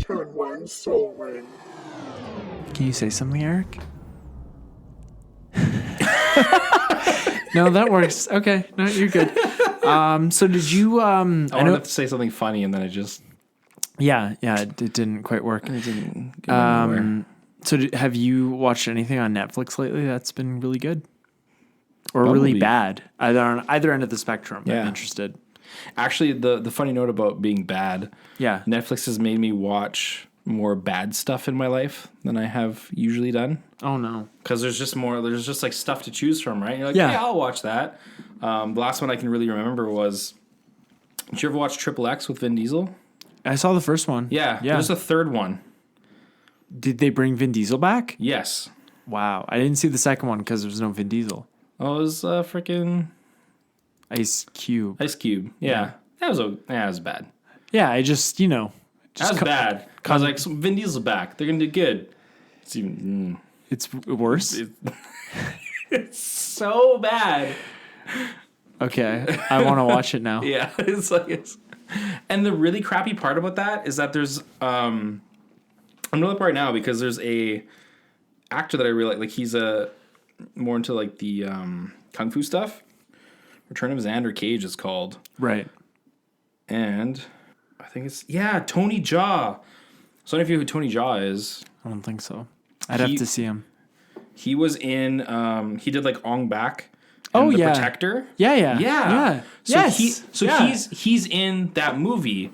Turn 1 Soul Ring. Can you say something, Eric? No, that works. Okay. No, you're good. So did you... I wanted to say something funny, and then I just... Yeah, it didn't quite work. It didn't go anywhere. So have you watched anything on Netflix lately that's been really good? Or Probably. really bad? Either on either end of the spectrum. Yeah. I'm interested. Actually, the funny note about being bad, Yeah. Netflix has made me watch more bad stuff in my life than I have usually done. Oh, no. Because there's just like stuff to choose from, right? You're like, Yeah. yeah, I'll watch that. The last one I can really remember was, did you ever watch Triple X with Vin Diesel? I saw the first one. Yeah. There's a third one. Did they bring Vin Diesel back? Yes. Wow. I didn't see the second one because there was no Vin Diesel. Oh, it was freaking Ice Cube. Ice Cube. Yeah. That was bad. Yeah, I just, That was bad. I was like, Vin Diesel's back. They're going to do good. It's even... It's worse? It's so bad. Okay. I want to watch it now. Yeah. And the really crappy part about that is that there's... I'm going to look right now because there's a actor that I really like. He's more into like the kung fu stuff. Return of Xander Cage is called. Right. And I think it's... Yeah, Tony Jaa. So I don't know if you know who Tony Jaa is. I don't think so. I'd have to see him. He was in... he did like Ong Bak. Oh, The yeah. Protector. Yeah. He's in that movie,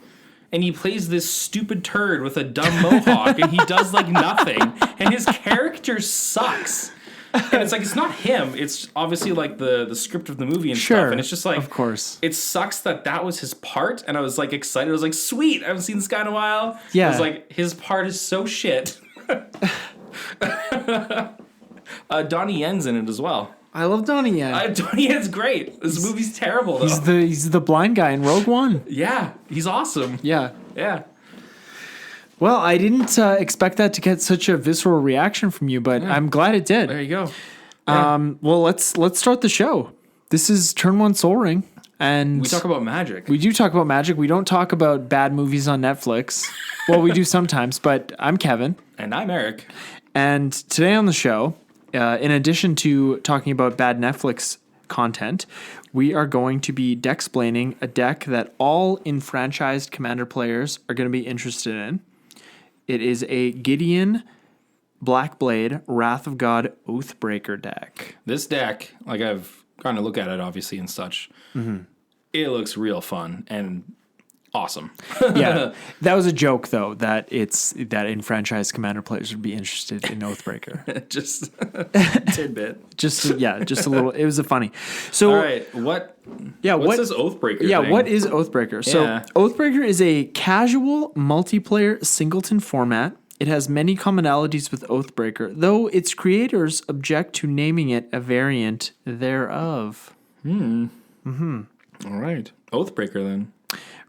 and he plays this stupid turd with a dumb mohawk, and he does like nothing, and his character sucks. And it's like, it's not him. It's obviously like the script of the movie and stuff. And it's just like, of course, it sucks that was his part. And I was like excited. I was like, sweet. I haven't seen this guy in a while. Yeah. I was like, his part is so shit. Donnie Yen's in it as well. I love Donnie Yen. Donnie Yen's great. This movie's terrible though. He's the blind guy in Rogue One. Yeah, he's awesome. Yeah. Yeah. Well, I didn't expect that to get such a visceral reaction from you, but I'm glad it did. There you go. Well, let's start the show. This is Turn 1 Soul Ring, and We talk about magic. We do talk about magic. We don't talk about bad movies on Netflix. Well, we do sometimes, but I'm Kevin. And I'm Eric. And today on the show, in addition to talking about bad Netflix content, we are going to be dexplaining a deck that all enfranchised Commander players are going to be interested in. It is a Gideon Blackblade Wrath of God Oathbreaker deck. This deck, like I've gotten to look at it obviously and such, it looks real fun and awesome. Yeah, that was a joke though, that enfranchised Commander players would be interested in Oathbreaker. Just tidbit. just a little. It was a funny. So, all right, what's this Oathbreaker thing? What is Oathbreaker? So, Oathbreaker is a casual multiplayer singleton format. It has many commonalities with Oathbreaker, though its creators object to naming it a variant thereof. All right, Oathbreaker then.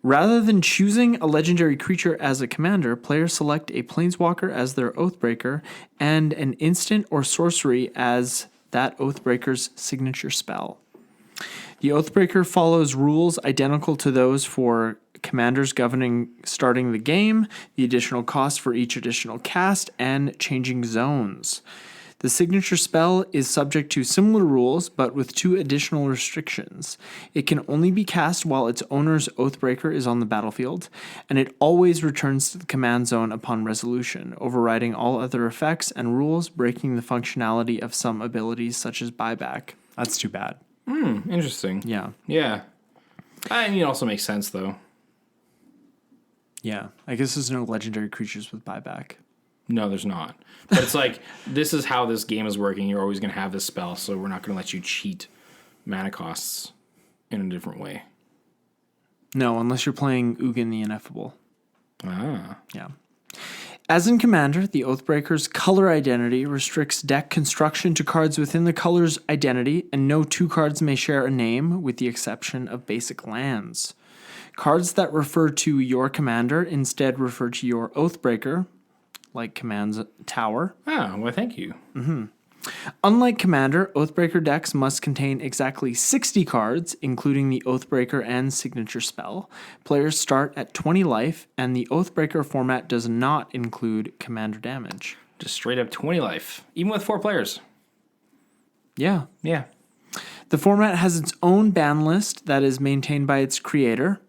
Rather than choosing a legendary creature as a commander, players select a planeswalker as their Oathbreaker and an instant or sorcery as that Oathbreaker's signature spell. The Oathbreaker follows rules identical to those for commanders governing starting the game, the additional cost for each additional cast, and changing zones. The signature spell is subject to similar rules, but with 2 additional restrictions. It can only be cast while its owner's Oathbreaker is on the battlefield, and it always returns to the command zone upon resolution, overriding all other effects and rules, breaking the functionality of some abilities such as buyback. That's too bad. Interesting. Yeah. Yeah. I mean, it also makes sense though. Yeah. I guess there's no legendary creatures with buyback. No, there's not. But it's like, this is how this game is working. You're always going to have this spell, so we're not going to let you cheat mana costs in a different way. No, unless you're playing Ugin the Ineffable. Ah. Yeah. As in Commander, the Oathbreaker's color identity restricts deck construction to cards within the color's identity, and no 2 cards may share a name, with the exception of basic lands. Cards that refer to your commander instead refer to your Oathbreaker, like Command's Tower. Ah, well, thank you. Unlike Commander, Oathbreaker decks must contain exactly 60 cards, including the Oathbreaker and signature spell. Players start at 20 life, and the Oathbreaker format does not include Commander damage. Just straight up 20 life, even with 4 players. Yeah. Yeah. The format has its own ban list that is maintained by its creator.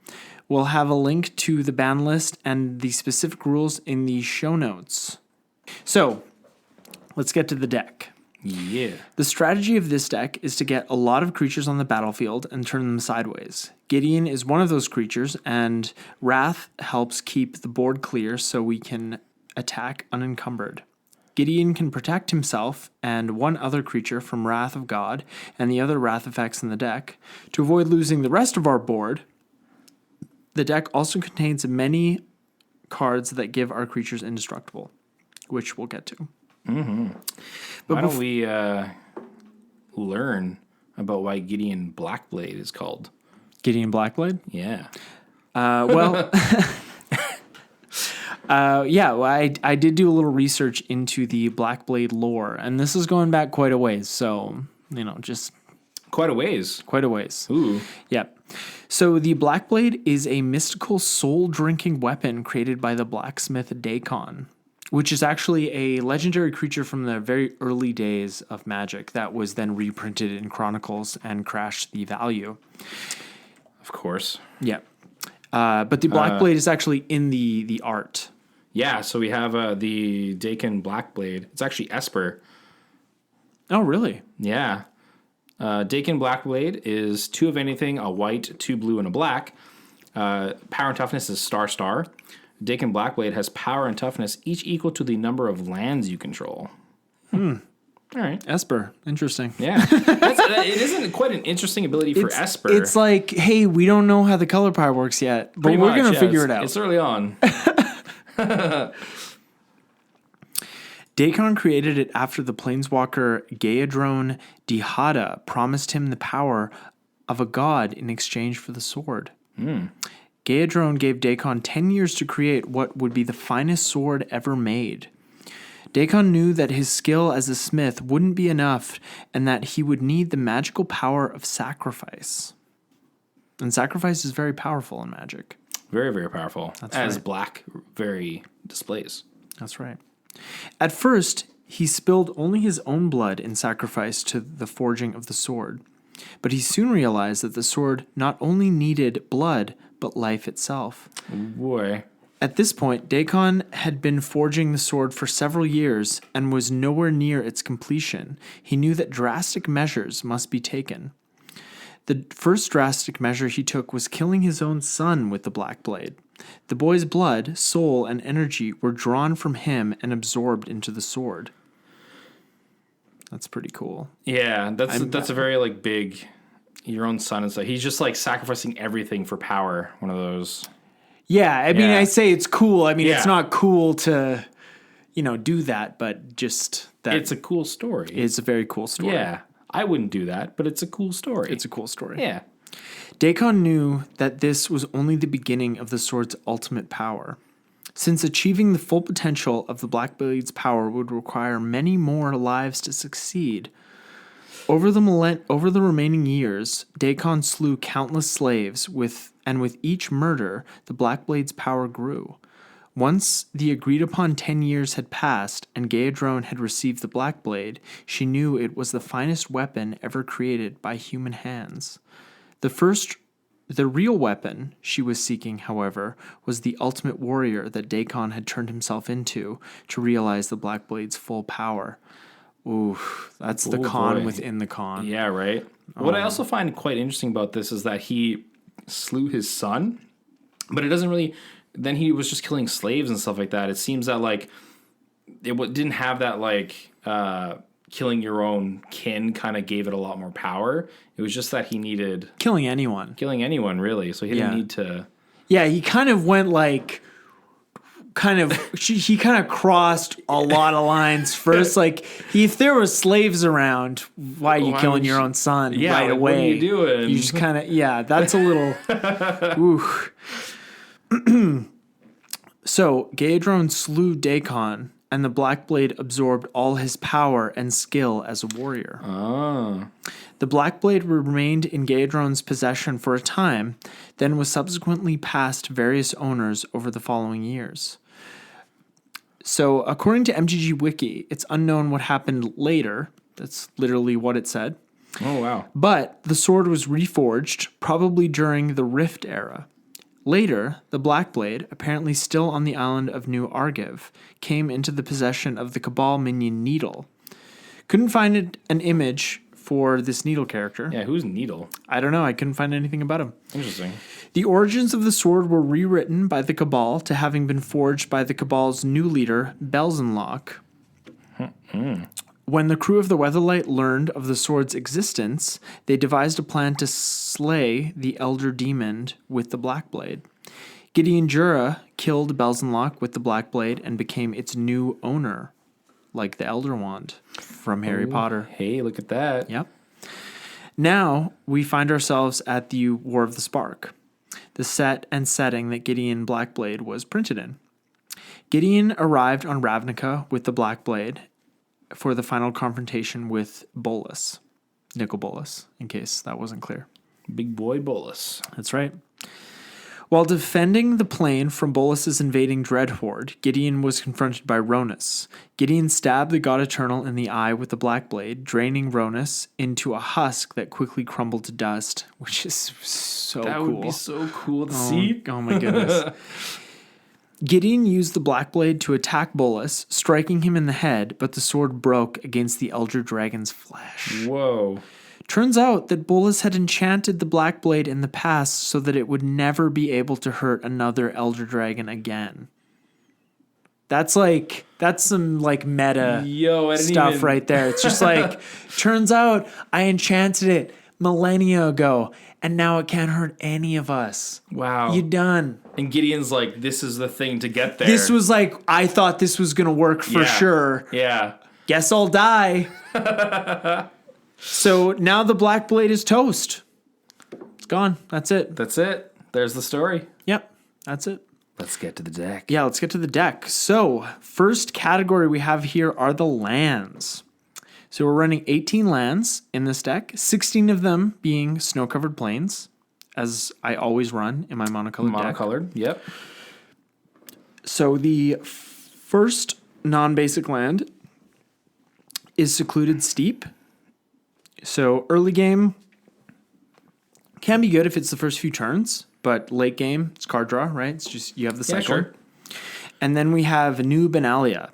We'll have a link to the ban list and the specific rules in the show notes. So, let's get to the deck. Yeah. The strategy of this deck is to get a lot of creatures on the battlefield and turn them sideways. Gideon is one of those creatures, and Wrath helps keep the board clear so we can attack unencumbered. Gideon can protect himself and one other creature from Wrath of God and the other Wrath effects in the deck. To avoid losing the rest of our board, the deck also contains many cards that give our creatures indestructible, which we'll get to. Mm-hmm. Why don't we learn about why Gideon Blackblade is called? Gideon Blackblade? Yeah. I did do a little research into the Blackblade lore, and this is going back quite a ways, so, just... Quite a ways. Quite a ways. Ooh. Yep. So the Blackblade is a mystical soul-drinking weapon created by the blacksmith Daikon, which is actually a legendary creature from the very early days of Magic that was then reprinted in Chronicles and crashed the value. Of course. Yeah. But the Blackblade is actually in the art. Yeah, so we have the Daikon Blackblade. It's actually Esper. Oh, really? Yeah. Daikon Blackblade is 2 of anything, a white, 2 blue, and a black. Power and toughness is star. Daikon Blackblade has power and toughness each equal to the number of lands you control. All right. Esper. Interesting. Yeah. It isn't quite an interesting ability for Esper. It's like, hey, we don't know how the color pie works yet, but we're going to figure it out. It's early on. Daikon created it after the planeswalker Gaedron Dihada promised him the power of a god in exchange for the sword. Gaedron gave Daikon 10 years to create what would be the finest sword ever made. Daikon knew that his skill as a smith wouldn't be enough and that he would need the magical power of sacrifice. And sacrifice is very powerful in Magic. Very, very powerful. That's as right. black very displays. That's right. At first, he spilled only his own blood in sacrifice to the forging of the sword. But he soon realized that the sword not only needed blood, but life itself. Boy. At this point, Daikon had been forging the sword for several years and was nowhere near its completion. He knew that drastic measures must be taken. The first drastic measure he took was killing his own son with the Blackblade. The boy's blood, soul, and energy were drawn from him and absorbed into the sword. That's pretty cool. Yeah, that's a very big, your own son and stuff. He's just sacrificing everything for power. One of those. Yeah, I mean, I say it's cool. I mean, Yeah. it's not cool to, do that, but just that. It's a cool story. It's a very cool story. Yeah, I wouldn't do that, but it's a cool story. It's a cool story. Yeah. Daikon knew that this was only the beginning of the sword's ultimate power. Since achieving the full potential of the Blackblade's power would require many more lives to succeed. Over the remaining years, Daikon slew countless slaves, and with each murder, the Blackblade's power grew. Once the agreed-upon 10 years had passed and Gaedron had received the Blackblade, she knew it was the finest weapon ever created by human hands. The real weapon she was seeking, however, was the ultimate warrior that Daikon had turned himself into to realize the Blackblade's full power. Ooh, that's the con within the con. Yeah, right. What I also find quite interesting about this is that he slew his son, but it doesn't really... Then he was just killing slaves and stuff like that. It seems that it didn't have that killing your own kin kind of gave it a lot more power. It was just that he needed... Killing anyone, really. So he didn't need to... Yeah, he kind of went he kind of crossed a lot of lines first. If there were slaves around, why are you killing your own son right away? What are you doing? You just kind of, that's a little... Ooh. So, Gaedron slew Daikon and the Blackblade absorbed all his power and skill as a warrior. Oh. The Blackblade remained in Gaedron's possession for a time, then was subsequently passed to various owners over the following years. So, according to MGG Wiki, it's unknown what happened later. That's literally what it said. Oh, wow. But the sword was reforged, probably during the Rift era. Later, the Blackblade, apparently still on the island of New Argiv, came into the possession of the Cabal minion Needle. Couldn't find an image for this Needle character. Yeah, who's Needle? I don't know. I couldn't find anything about him. Interesting. The origins of the sword were rewritten by the Cabal to having been forged by the Cabal's new leader, Belzenlock. When the crew of the Weatherlight learned of the sword's existence, they devised a plan to slay the Elder Demon with the Blackblade. Gideon Jura killed Belzenlock with the Blackblade and became its new owner, like the Elder Wand from Harry Potter. Hey, look at that. Yep. Now we find ourselves at the War of the Spark, the set and setting that Gideon Blackblade was printed in. Gideon arrived on Ravnica with the Blackblade for the final confrontation with Bolas, Nicol Bolas, in case that wasn't clear. Big boy Bolus. That's right. While defending the plane from Bolas's invading Dreadhorde, Gideon was confronted by Ronus. Gideon stabbed the God Eternal in the eye with the Blackblade, draining Ronus into a husk that quickly crumbled to dust, which is so cool. That would be so cool to see. Oh my goodness. Gideon used the Blackblade to attack Bolas, striking him in the head, but the sword broke against the Elder Dragon's flesh. Whoa. Turns out that Bolas had enchanted the Blackblade in the past so that it would never be able to hurt another Elder Dragon again. That's some meta stuff right there. It's just like, turns out I enchanted it millennia ago, and now it can't hurt any of us. Wow. You done. And Gideon's like, this is the thing to get there. This was like, I thought this was going to work for sure. Yeah. Guess I'll die. So now the Blackblade is toast. It's gone. That's it. That's it. There's the story. Yep. That's it. Let's get to the deck. Yeah, let's get to the deck. So, first category we have here are the lands. So we're running 18 lands in this deck, 16 of them being snow-covered plains, as I always run in my monocolored deck. Monocolored, yep. So the first non-basic land is Secluded Steep. So early game can be good if it's the first few turns, but late game, it's card draw, right? It's just you have the cycle. Sure. And then we have New Benalia.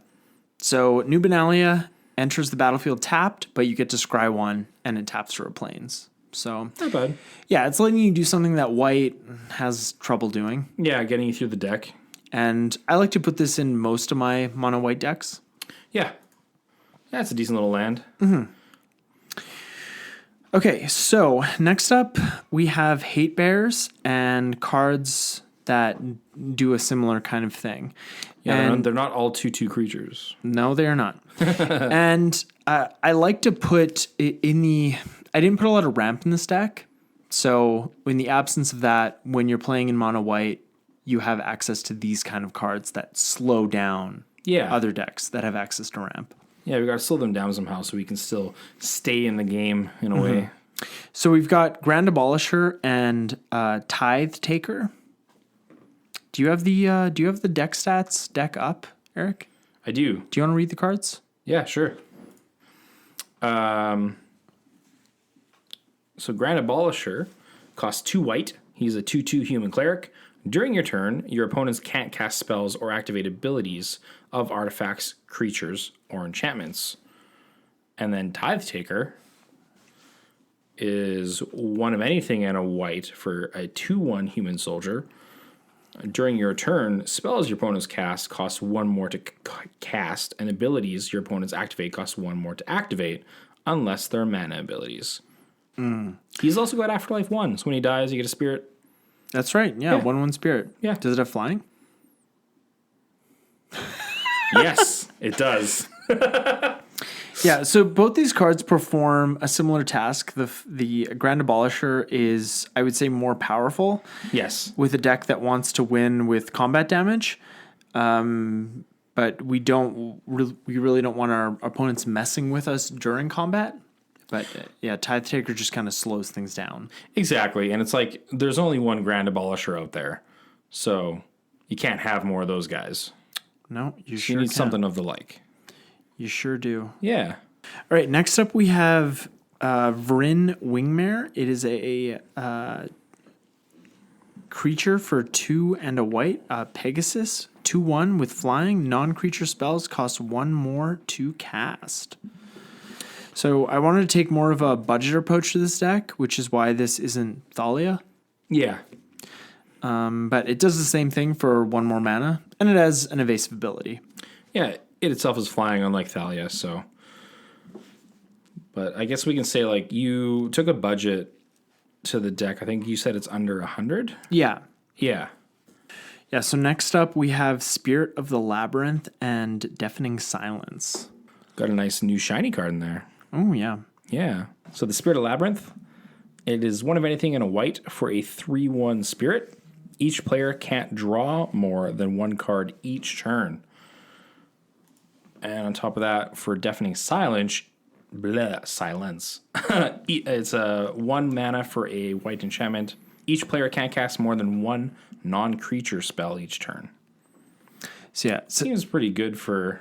So New Benalia enters the battlefield tapped, but you get to scry one, and it taps for a plains. So Not bad. yeah, it's letting you do something that white has trouble doing. Yeah, getting you through the deck. And I like to put this in most of my mono white decks. Yeah. Yeah, it's a decent little land. Mm-hmm. Okay, so next up we have Hate Bears and cards that do a similar kind of thing. Yeah, and they're not all 2/2 creatures. No, they are not. And I like to put it in the... I didn't put a lot of ramp in this deck. So in the absence of that, when you're playing in mono white, you have access to these kind of cards that slow down other decks that have access to ramp. Yeah, we got to slow them down somehow so we can still stay in the game in a way. So we've got Grand Abolisher and Tithe Taker. Do you have the Deckstats deck up, Eric? I do. Do you want to read the cards? Yeah, sure. So Grand Abolisher costs 2 white. He's a 2/2 human cleric. During your turn, your opponents can't cast spells or activate abilities of artifacts, creatures, or enchantments. And then Tithe Taker is one of anything and a white for a 2/1 human soldier. During your turn, spells your opponents cast cost 1 more to cast, and abilities your opponents activate cost 1 more to activate, unless they're mana abilities. He's also got Afterlife 1, so when he dies, you get a spirit. That's right. Yeah, 1/1 spirit. Yeah. Does it have flying? Yes, it does. Yeah, so both these cards perform a similar task. The Grand Abolisher is, I would say, more powerful. Yes. With a deck that wants to win with combat damage. but we really don't want our opponents messing with us during combat. But yeah, Tithe Taker just kind of slows things down. Exactly. And it's like there's only one Grand Abolisher out there. So you can't have more of those guys. No, you sure need something of the like. You sure do. Yeah. All right, next up we have Vryn Wingmare. It is a creature for 2 and a white, Pegasus, 2/1 with flying. Non-creature spells cost 1 more to cast. So I wanted to take more of a budget approach to this deck, which is why this isn't Thalia. Yeah. But it does the same thing for 1 more mana, and it has an evasive ability. Yeah, it itself is flying unlike Thalia, so. But I guess we can say, like, you took a budget to the deck. I think you said it's under 100? Yeah. Yeah. Yeah, so next up we have Spirit of the Labyrinth and Deafening Silence. Got a nice new shiny card in there. Oh, yeah. Yeah. So the Spirit of Labyrinth, it is 1 of anything in a white for a 3/1 spirit. Each player can't draw more than 1 card each turn. And on top of that, for Deafening Silence, it's a 1 mana for a white enchantment. Each player can't cast more than 1 non-creature spell each turn. So yeah, Seems pretty good for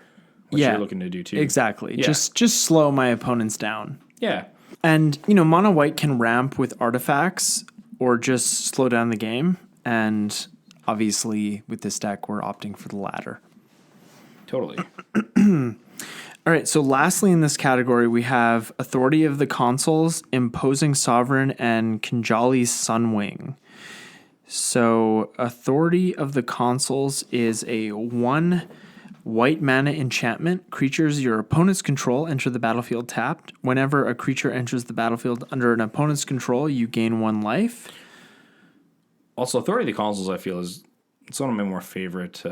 what you're looking to do too. Exactly. Yeah. Just slow my opponents down. Yeah. And, mono white can ramp with artifacts or just slow down the game. And obviously, with this deck, we're opting for the latter. Totally. All right, so lastly in this category, we have Authority of the Consuls, Imposing Sovereign, and Kinjali's Sunwing. So Authority of the Consuls is a 1 white mana enchantment. Creatures your opponent's control enter the battlefield tapped. Whenever a creature enters the battlefield under an opponent's control, you gain 1 life. Also, Authority of the Consuls, I feel, it's one of my more favorite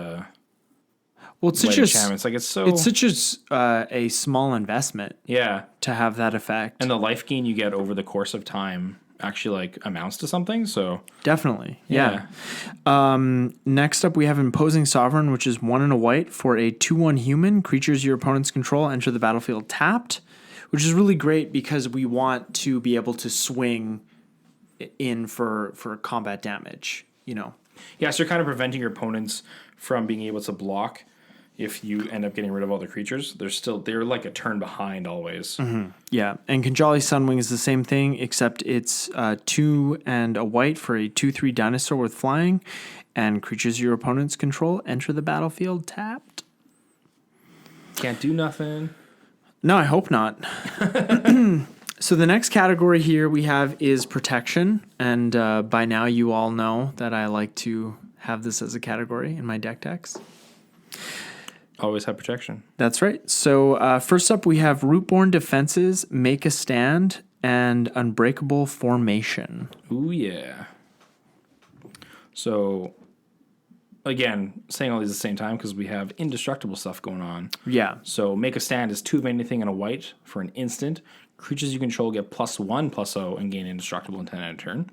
It's white such enchantments. Like, it's such a small investment. Yeah. To have that effect. And the life gain you get over the course of time actually, like, amounts to something, so... Definitely, yeah. Next up, we have Imposing Sovereign, which is 1 and a white for a 2/1 human. Creatures your opponent's control enter the battlefield tapped, which is really great because we want to be able to swing in for combat damage, Yeah, so you're kind of preventing your opponents from being able to block if you end up getting rid of all the creatures. They're like a turn behind always. Mm-hmm. Yeah, and Kinjali Sunwing is the same thing, except it's 2 and a white for a 2/3 dinosaur with flying, and creatures your opponent's control enter the battlefield tapped. Can't do nothing. No, I hope not. So the next category here we have is protection, and by now you all know that I like to have this as a category in my deck decks. Always have protection. That's right. So first up we have Rootborn Defenses, Make a Stand, and Unbreakable Formation. Ooh, yeah. So, again, saying all these at the same time because we have indestructible stuff going on. Yeah. So Make a Stand is 2 of anything and a white for an instant. Creatures you control get +1/+0 and gain indestructible until end of turn.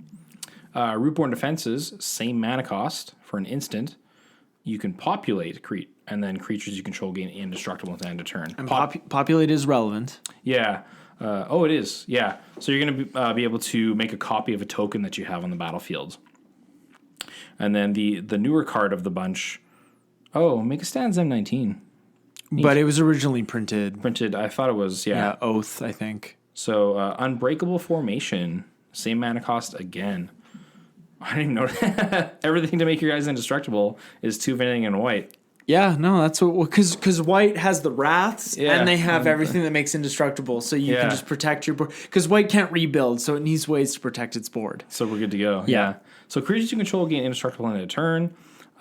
Rootborn Defenses, same mana cost for an instant. You can populate and then creatures you control gain indestructible until end of turn. And populate is relevant. Yeah. It is. Yeah. So you're going to be able to make a copy of a token that you have on the battlefield. And then the newer card of the bunch. Oh, Make a Stand's M19. But it was originally printed. I thought it was, yeah. Oath, I think. So, Unbreakable Formation, same mana cost again. I didn't even know. Everything to make your guys indestructible is 2 of anything in white. Yeah, no, that's what, because white has the wraths, and they have everything that makes indestructible, so you can just protect your board. Because white can't rebuild, so it needs ways to protect its board. So we're good to go. Yeah. So creatures you control gain indestructible in a turn.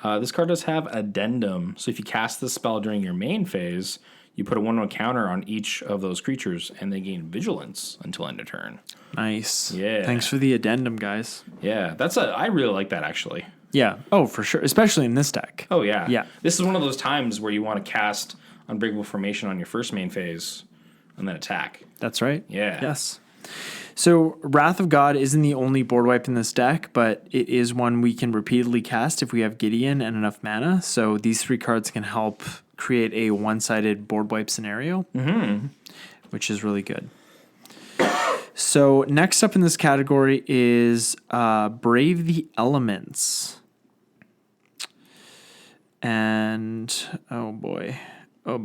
This card does have Addendum. So if you cast this spell during your main phase, you put a 1/1 counter on each of those creatures, and they gain Vigilance until end of turn. Nice. Yeah. Thanks for the Addendum, guys. Yeah, I really like that, actually. Yeah. Oh, for sure. Especially in this deck. Oh, yeah. Yeah. This is one of those times where you want to cast Unbreakable Formation on your first main phase and then attack. That's right. Yeah. Yes. So Wrath of God isn't the only board wipe in this deck, but it is one we can repeatedly cast if we have Gideon and enough mana. So these 3 cards can help create a one-sided board wipe scenario, which is really good. So next up in this category is Brave the Elements. And, oh boy. So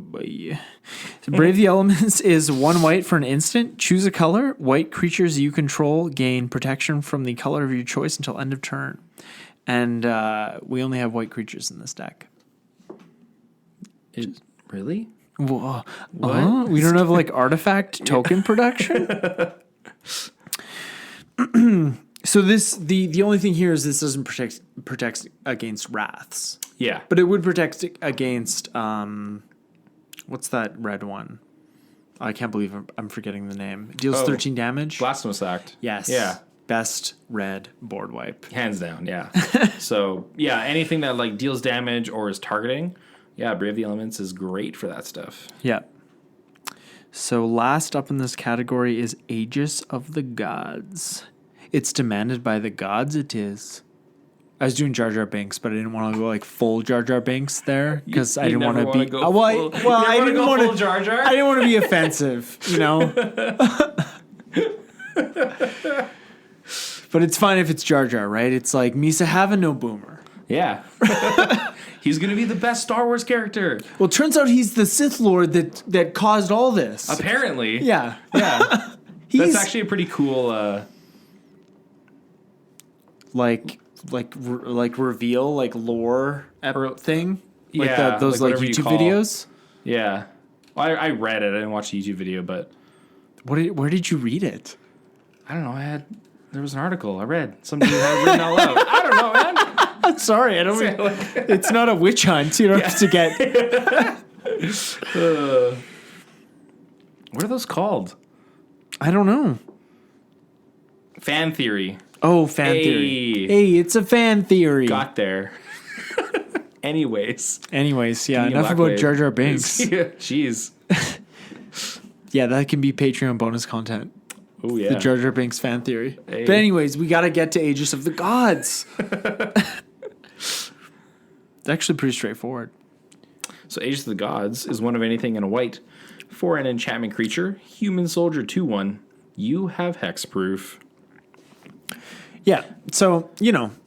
Brave the Elements is 1 white for an instant. Choose a color. White creatures you control gain protection from the color of your choice until end of turn. And we only have white creatures in this deck. Really? Whoa. What? We don't have like artifact token production? So the only thing here is this doesn't protect against wraths. Yeah. But it would protect against what's that red one? I can't believe I'm forgetting the name. It deals 13 damage. Blasphemous Act. Yes. Yeah. Best red board wipe. Hands down, yeah. So, yeah, anything that like deals damage or is targeting, yeah, Brave the Elements is great for that stuff. Yeah. So last up in this category is Aegis of the Gods. It's demanded by the gods it is. I was doing Jar Jar Binks, but I didn't want to go like full Jar Jar Binks there because I didn't want to be. I didn't want to. Jar Jar? I didn't want to be offensive, you know. But it's fine if it's Jar Jar, right? It's like Misa have a no boomer. Yeah. He's going to be the best Star Wars character. Well, it turns out he's the Sith Lord that caused all this. Apparently. Yeah. Yeah. That's actually a pretty cool like reveal, like lore thing. Like yeah, those like YouTube videos. Yeah. Well, I read it. I didn't watch the YouTube video, but where did you read it? I don't know. There was an article I read. Some dude had it written out loud. I don't know, man. I'm sorry. I don't. It's not a witch hunt. You don't have to get. What are those called? I don't know. Fan theory. Oh, fan theory. Hey, it's a fan theory. Got there. Anyways, yeah. Gideon Enough Blackblade about Jar Jar Binks. Jeez. Yeah, that can be Patreon bonus content. Oh, yeah. The Jar Jar Binks fan theory. Hey. But anyways, we got to get to Aegis of the Gods. It's actually pretty straightforward. So Aegis of the Gods is one of anything in a white. For an enchantment creature, human soldier 2/1. You have hexproof. Yeah, so,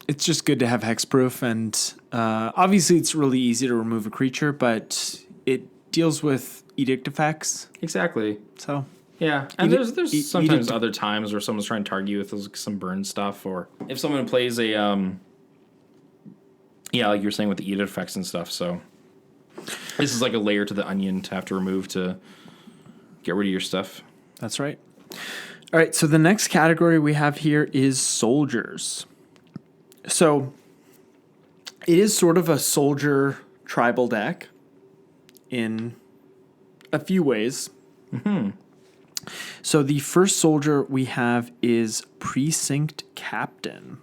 it's just good to have hexproof. And obviously it's really easy to remove a creature, but it deals with edict effects. Exactly. So... Yeah, and there's sometimes other times where someone's trying to target you with some burn stuff, or if someone plays a like you were saying with the edict effects and stuff. So this is like a layer to the onion to have to remove to get rid of your stuff. That's right. All right, so the next category we have here is soldiers. So it is sort of a soldier tribal deck in a few ways. Mm-hmm. So the first soldier we have is Precinct Captain.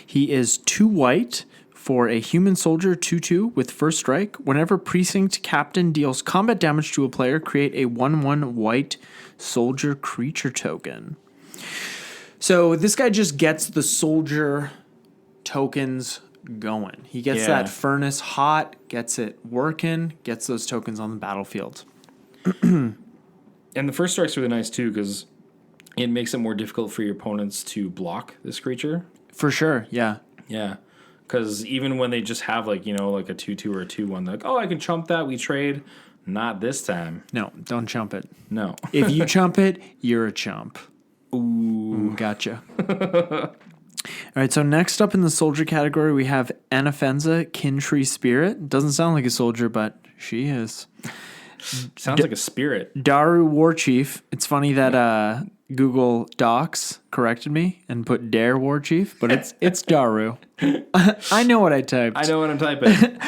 He is 2 white for a human soldier 2/2 with first strike. Whenever Precinct Captain deals combat damage to a player, create a 1/1 white soldier creature token. So this guy just gets the soldier tokens going. He gets that furnace hot, gets it working, gets those tokens on the battlefield. And the first strike's really nice, too, because it makes it more difficult for your opponents to block this creature. For sure, yeah. Yeah, because even when they just have, like a 2/2 or a 2/1, they're like, oh, I can chump that, we trade. Not this time. No, don't chump it. No. If you chump it, you're a chump. Ooh, gotcha. All right, so next up in the soldier category, we have Anafenza, Kintree Spirit. Doesn't sound like a soldier, but she is. Sounds like a spirit. Daru War Chief. It's funny that Google Docs corrected me and put Dare War Chief, but it's Daru. I know what I typed. I know what I'm typing.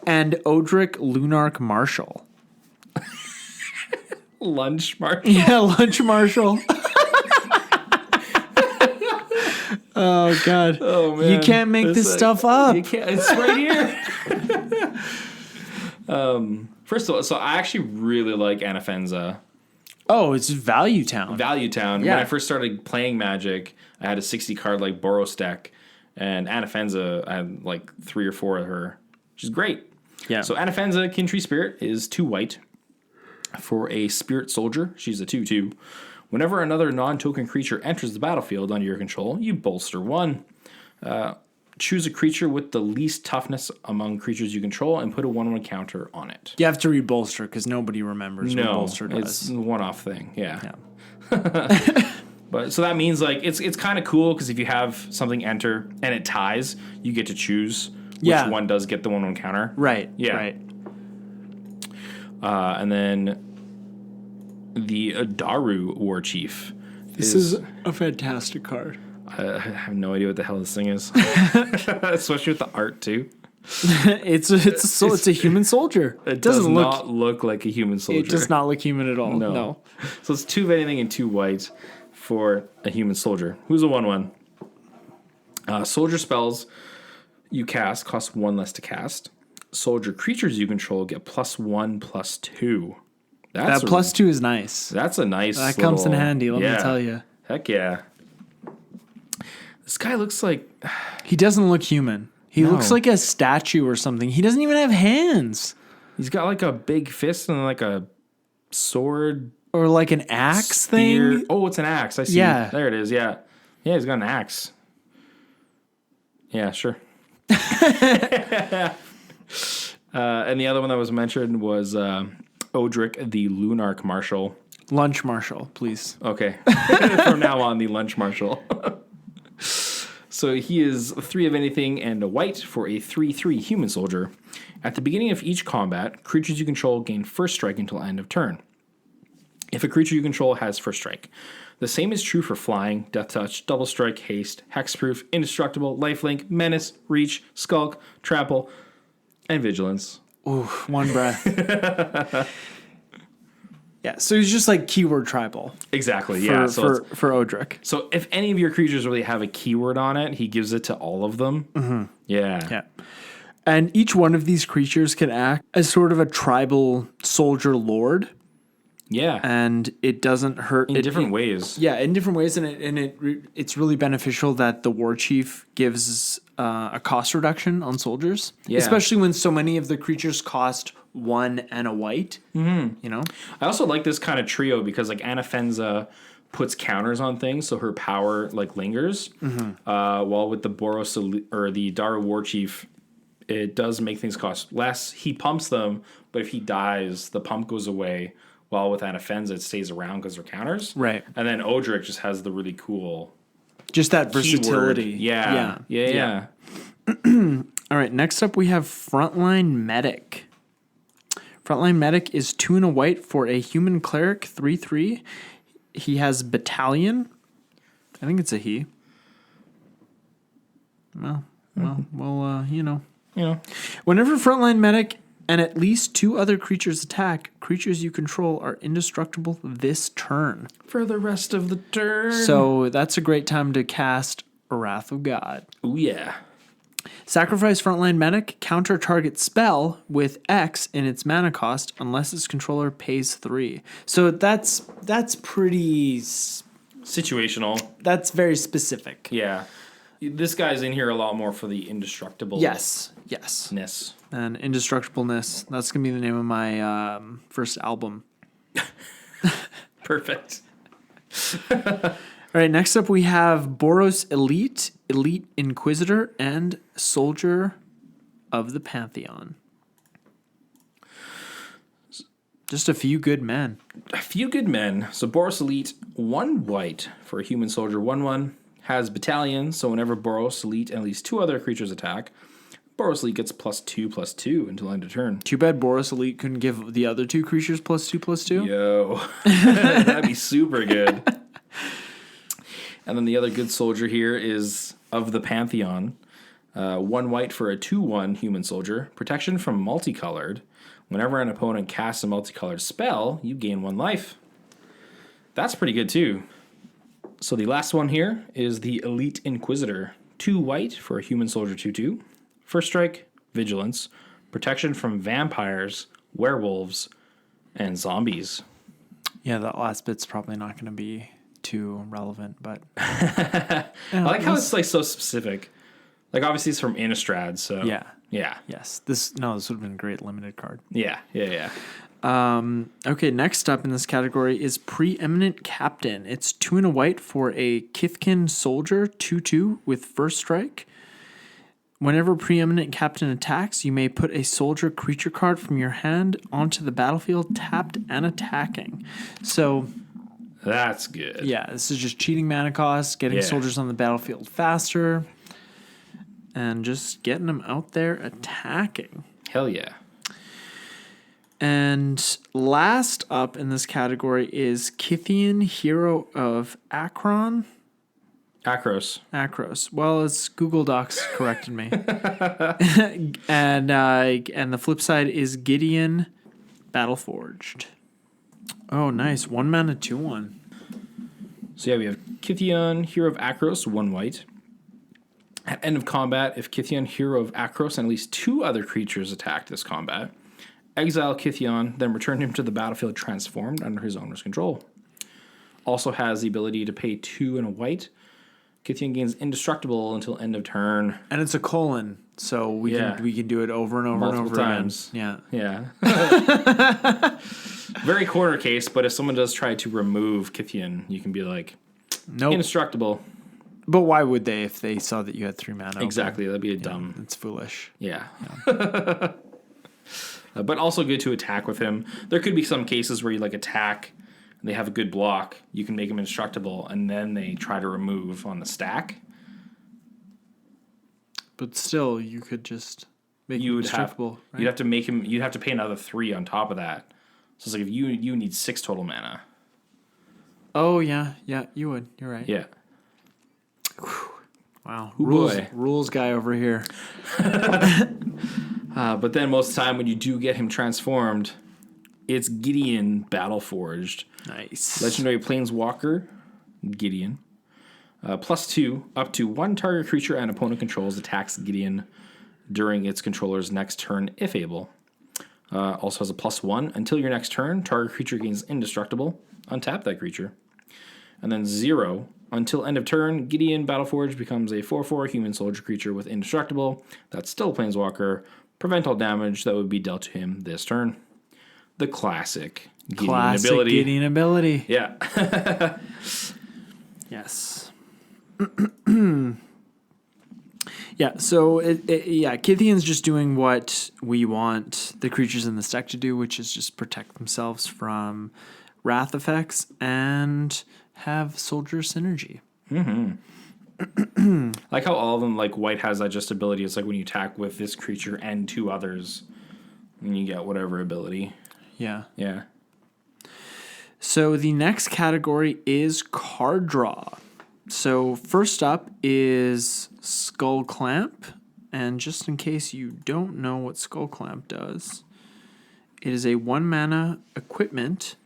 And Odric Lunarch Marshal. Lunch Marshal? Yeah, Lunch Marshal. Oh, God. Oh, man. You can't make this stuff up. You can't. It's right here. First of all, so I actually really like Anafenza. Oh, it's Value Town. Value Town. Yeah. When I first started playing Magic, I had a 60 card like Boros deck, and Anafenza, I had like 3 or 4 of her, which is great. Yeah. So Anafenza, Kin Tree Spirit, is 2 white for a spirit soldier. She's a 2/2. Whenever another non-token creature enters the battlefield under your control, you bolster 1. Choose a creature with the least toughness among creatures you control and put a 1/1 counter on it. You have to read bolster because nobody remembers what bolster does. It's a one-off thing. Yeah. But so that means like it's kind of cool because if you have something enter and it ties, you get to choose which one does get the 1/1 counter. Right. Yeah. Right. And then the Adaru War Chief. This is a fantastic card. I have no idea what the hell this thing is, especially with the art too. It's a human soldier. It does not look like a human soldier. It does not look human at all. No. So it's 2 of anything and 2 white for a human soldier. Who's a 1/1? Soldier spells you cast cost 1 less to cast. Soldier creatures you control get +1/+2. That +2 is nice. That's a nice. That comes in handy. Let me tell you. Heck yeah. This guy looks like he doesn't look human. He looks like a statue or something. He doesn't even have hands. He's got like a big fist and like a sword or like an axe thing. Oh, it's an axe. I see. Yeah. There it is. Yeah. Yeah, he's got an axe. Yeah, sure. And the other one that was mentioned was Odric, the Lunarch Marshal. Lunch Marshal, please. Okay. From now on, the Lunch Marshal. So he is 3 of anything and a white for a 3/3 human soldier. At the beginning of each combat, creatures you control gain first strike until end of turn. If a creature you control has first strike. The same is true for flying, death touch, double strike, haste, hexproof, indestructible, lifelink, menace, reach, skulk, trample, and vigilance. Ooh, one breath. Yeah, so he's just like keyword tribal. Exactly, for Odric. So if any of your creatures really have a keyword on it, he gives it to all of them. Mm-hmm. Yeah. And each one of these creatures can act as sort of a tribal soldier lord. Yeah. And it doesn't hurt. In different ways. Yeah, in different ways. And it's really beneficial that the war chief gives a cost reduction on soldiers. Yeah. Especially when so many of the creatures cost 1 and a white. Mm-hmm. You know? I also like this kind of trio because like Anafenza puts counters on things, so her power like lingers. Mm-hmm. While with the Boros or the Daru War Chief, it does make things cost less. He pumps them, but if he dies, the pump goes away. While with Anafenza, it stays around because they're counters. Right. And then Odric just has the really cool... Just that versatility. Yeah. All right, next up we have Frontline Medic. Frontline Medic is 2 and a white for a human cleric, 3/3. He has Battalion. I think it's a he. Well, you know. Yeah. Whenever Frontline Medic and at least 2 other creatures attack, creatures you control are indestructible this turn. For the rest of the turn. So that's a great time to cast Wrath of God. Ooh, yeah. Sacrifice Frontline Medic, counter target spell with X in its mana cost unless its controller pays 3. So that's pretty... situational. That's very specific. Yeah. This guy's in here a lot more for the indestructible. Yes. And Indestructibleness. That's going to be the name of my first album. Perfect. All right, next up we have Boros Elite, Elite Inquisitor, and Soldier of the Pantheon. Just a few good men. A few good men. So Boros Elite, 1 white for a human soldier, 1/1. Has Battalion, so whenever Boros Elite and at least 2 other creatures attack, Boros Elite gets +2/+2 until end of turn. Too bad Boros Elite couldn't give the other 2 creatures +2/+2. Yo. That'd be super good. And then the other good soldier here is of the Pantheon. 1 white for a 2/1 human soldier. Protection from multicolored. Whenever an opponent casts a multicolored spell, you gain 1 life. That's pretty good too. So the last one here is the Elite Inquisitor. 2 white for a human soldier 2/2. First strike, vigilance, protection from vampires, werewolves, and zombies. Yeah, that last bit's probably not going to be too relevant, but... I like how it's like so specific. Like obviously it's from Innistrad, so... Yeah. Yeah. Yes. This would have been a great limited card. Yeah. Okay, next up in this category is Preeminent Captain. It's 2 and a white for a Kithkin Soldier, 2/2 with first strike. Whenever Preeminent Captain attacks, you may put a soldier creature card from your hand onto the battlefield, tapped and attacking. So That's good. yeah, this is just cheating mana cost, getting soldiers on the battlefield faster, and just getting them out there attacking. Hell yeah. And last up in this category is Kithian, Hero of Akron. Akros. Well, it's Google Docs corrected me. and the flip side is Gideon, Battleforged. Oh, nice. 1 mana, 2/1. So yeah, we have Kithian, Hero of Akros, 1 white. At end of combat, if Kithian, Hero of Akros, and at least 2 other creatures attack this combat, exile Kithian, then return him to the battlefield transformed under his owner's control. Also has the ability to pay 2 and a white. Kithian gains indestructible until end of turn. And it's a colon, so we can do it over and over multiple and over times. again. Yeah. Very corner case, but if someone does try to remove Kithian, you can be like, nope. Indestructible. But why would they if they saw that you had 3 mana? Exactly. That'd be a dumb. It's foolish. Yeah. But also good to attack with him. There could be some cases where you like attack and they have a good block. You can make them indestructible, and then they try to remove on the stack. But still, you could just make him indestructible. Right? You'd have to make him. You'd have to pay another 3 on top of that. So it's like if you need 6 total mana. Oh yeah, you would. You're right. Yeah. Wow. Ooh, rules guy over here. But then most of the time when you do get him transformed, it's Gideon Battleforged. Nice. Legendary Planeswalker, Gideon. +2, up to 1 target creature and opponent controls attacks Gideon during its controller's next turn, if able. Also has a +1. Until your next turn, target creature gains indestructible. Untap that creature. And then 0. Until end of turn, Gideon Battleforged becomes a 4/4 human soldier creature with indestructible. That's still a Planeswalker. Prevent all damage that would be dealt to him this turn. The classic Gideon ability. Yeah. Yes. Yeah, so Kithian's just doing what we want the creatures in this deck to do, which is just protect themselves from wrath effects and have soldier synergy. Like how all of them, like white has that just ability. It's like when you attack with this creature and 2 others, and you get whatever ability. Yeah. Yeah. So the next category is card draw. So first up is Skull Clamp. And just in case you don't know what Skull Clamp does, it is a 1 mana equipment.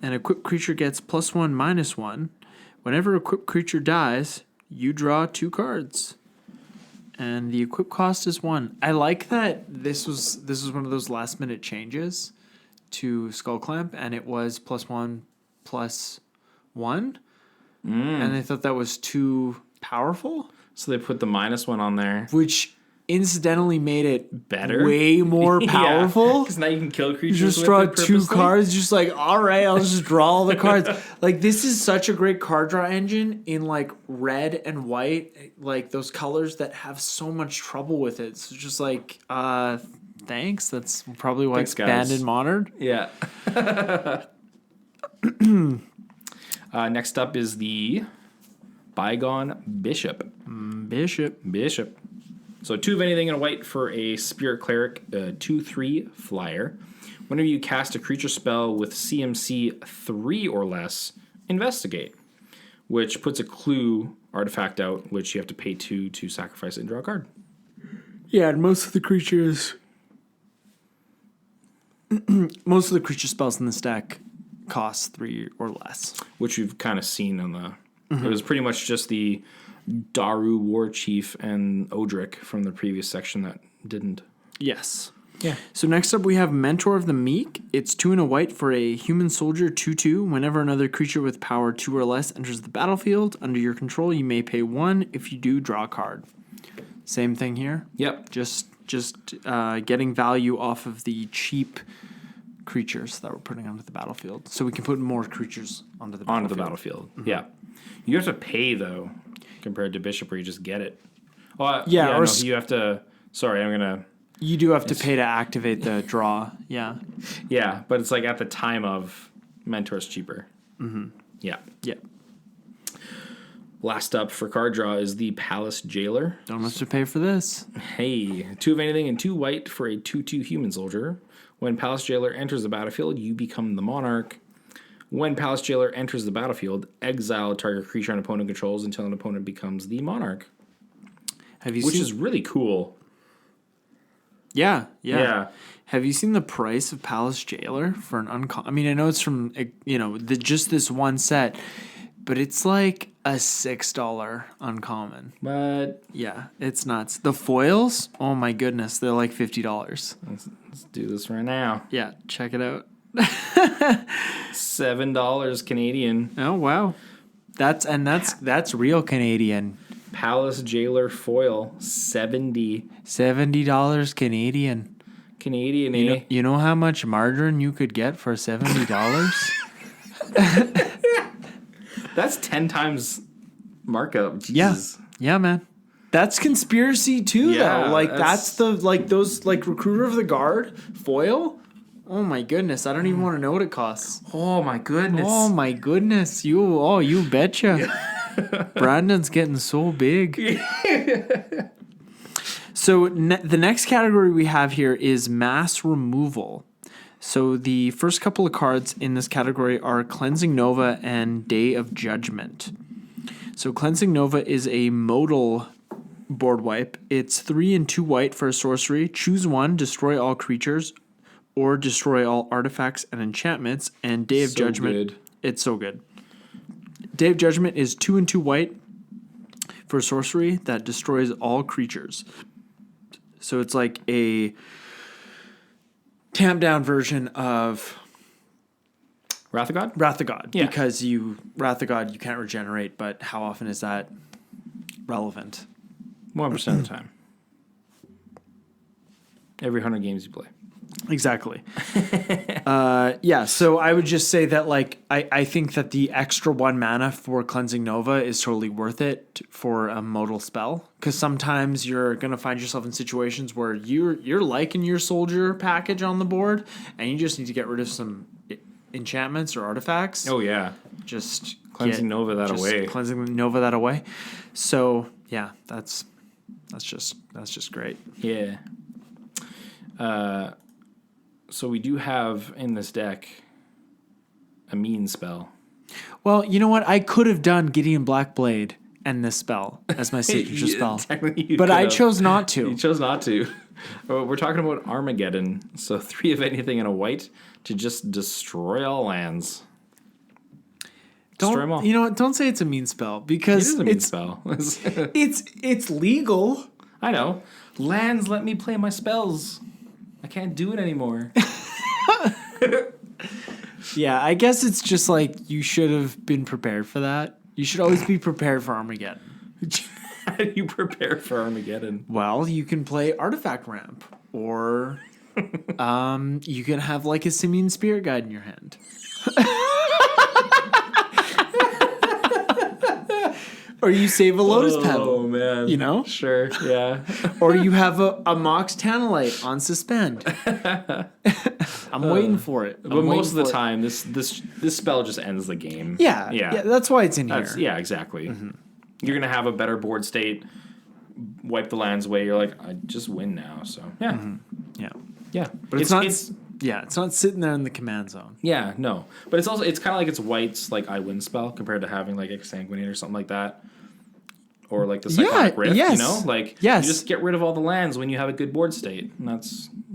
An equipped creature gets +1/-1. Whenever a equipped creature dies, you draw 2 cards. And the equip cost is 1. I like that this was one of those last minute changes to Skull Clamp, and it was +1/+1. And I thought that was too powerful. So they put the -1 on there, Which incidentally made it better, way more powerful. Because now you can kill creatures. You just draw 2 cards, just like, all right, I'll just draw all the cards. Like, this is such a great card draw engine in like red and white, like those colors that have so much trouble with it. So just like, thanks. That's probably why it's banned in Modern. Yeah. Next up is the Bygone Bishop. Bishop. So 2 of anything and a white for a Spirit Cleric, 2/3 flyer. Whenever you cast a creature spell with CMC 3 or less, investigate, which puts a clue artifact out, which you have to pay 2 to sacrifice it and draw a card. Yeah, and most of the creature spells in this deck cost 3 or less. Which you've kind of seen on the... It was pretty much just the Daru War Chief and Odric from the previous section that didn't. Yes. Yeah. So next up we have Mentor of the Meek. It's 2 and a white for a human soldier 2/2. Whenever another creature with power 2 or less enters the battlefield under your control, you may pay 1. If you do, draw a card. Same thing here. Yep. Just just getting value off of the cheap creatures that we're putting onto the battlefield. So we can put more creatures onto the battlefield. Mm-hmm. Yeah. You have to pay, though, compared to Bishop where you just get it. You have to... Sorry, I'm going to... You do have to pay to activate the draw. Yeah. Yeah, but it's like at the time of Mentor's cheaper. Mm-hmm. Yeah. Yeah. Last up for card draw is the Palace Jailer. Don't have to pay for this. Hey, 2 of anything and 2 white for a 2/2 human soldier. When Palace Jailer enters the battlefield, you become the monarch. When Palace Jailer enters the battlefield, exile a target creature an opponent controls until an opponent becomes the monarch. Which is really cool. Yeah. Have you seen the price of Palace Jailer for an uncommon? I mean, I know it's from just this one set, but it's like a $6 uncommon. But yeah, it's nuts. The foils, oh my goodness, they're like $50. Let's do this right now. Yeah, check it out. $7 Canadian. Oh wow, that's real Canadian. Palace Jailer foil, $70 Canadian. Canadian, You know how much margarine you could get for $70? That's 10 times markup. Jesus. Yeah, man. That's conspiracy too, though. Like that's those Recruiter of the Guard foil. Oh my goodness! I don't even want to know what it costs. Oh my goodness! Oh my goodness! You betcha. Brandon's getting so big. So the next category we have here is mass removal. So the first couple of cards in this category are Cleansing Nova and Day of Judgment. So Cleansing Nova is a modal board wipe. It's 3 and 2 white for a sorcery. Choose one, destroy all creatures, or destroy all artifacts and enchantments. And Day of Judgment, it's so good. Day of Judgment is 2 and 2 white for a sorcery that destroys all creatures. So it's like a tamped down version of Wrath of God? Wrath of God. Yeah. Because Wrath of God, you can't regenerate, but how often is that relevant? 1% of the time. Every 100 games you play. Exactly. So I would just say that I think that the extra 1 mana for Cleansing Nova is totally worth it for a modal spell, because sometimes you're going to find yourself in situations where you're liking your soldier package on the board and you just need to get rid of some enchantments or artifacts. Oh yeah. Just Cleansing Nova that away. So yeah, that's just great. Yeah. So we do have in this deck a mean spell. Well, you know what? I could have done Gideon Blackblade and this spell as my signature spell. But I chose not to. You chose not to. We're talking about Armageddon. So 3 of anything in a white to just destroy all lands. Destroy them all. You know what? Don't say it's a mean spell, because it is a mean spell. it's legal. I know. Lands let me play my spells. I can't do it anymore. Yeah, I guess it's just like you should have been prepared for that. You should always be prepared for Armageddon. How do you prepare for Armageddon? Well, you can play Artifact Ramp, or you can have like a Simian Spirit Guide in your hand. Or you save a Lotus Petal. Oh, man. You know? Sure, yeah. Or you have a Mox Tanalite on suspend. I'm waiting for it. But most of the time, this spell just ends the game. Yeah, that's why it's in here. Yeah, exactly. Mm-hmm. You're going to have a better board state, wipe the lands away. You're like, I just win now. So, yeah. Mm-hmm. Yeah. But it's not sitting there in the command zone. Yeah, no. But it's kind of like it's white's like I win spell compared to having like Exsanguinate or something like that. Or like the Cyclonic Rift, yes. you know? Like, you just get rid of all the lands when you have a good board state, and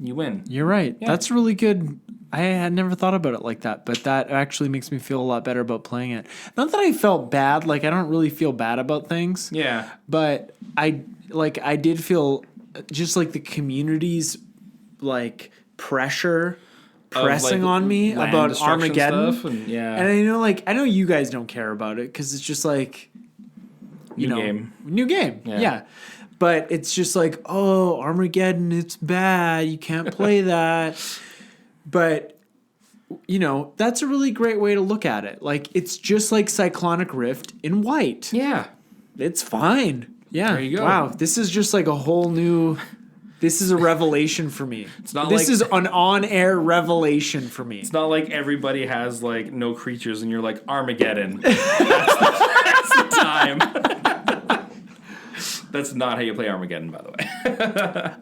you win. You're right. Yeah. That's really good. I had never thought about it like that, but that actually makes me feel a lot better about playing it. Not that I felt bad. Like, I don't really feel bad about things. Yeah. But I did feel just like the community's like pressure pressing on me about Armageddon stuff and I know you guys don't care about it because it's just like New game. Yeah. But it's just like, oh, Armageddon, it's bad. You can't play that. But, that's a really great way to look at it. Like, it's just like Cyclonic Rift in white. Yeah. It's fine. Yeah. There you go. Wow. This is just like a whole new... This is a revelation for me. It's not this like, is an on-air revelation for me. It's not like everybody has like no creatures and you're like Armageddon. That's the time. That's not how you play Armageddon, by the way.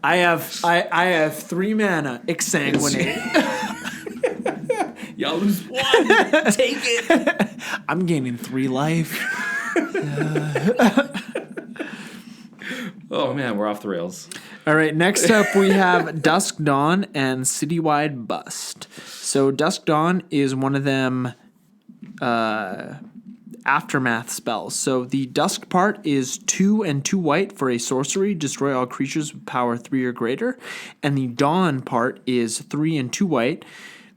I have 3 mana. Exsanguinate. Y'all lose 1. Take it. I'm gaining 3 life. Oh man, we're off the rails. All right, next up we have Dusk Dawn and Citywide Bust. So Dusk Dawn is one of them aftermath spells. So the Dusk part is 2 and 2 white for a sorcery, destroy all creatures with power 3 or greater. And the Dawn part is 3 and 2 white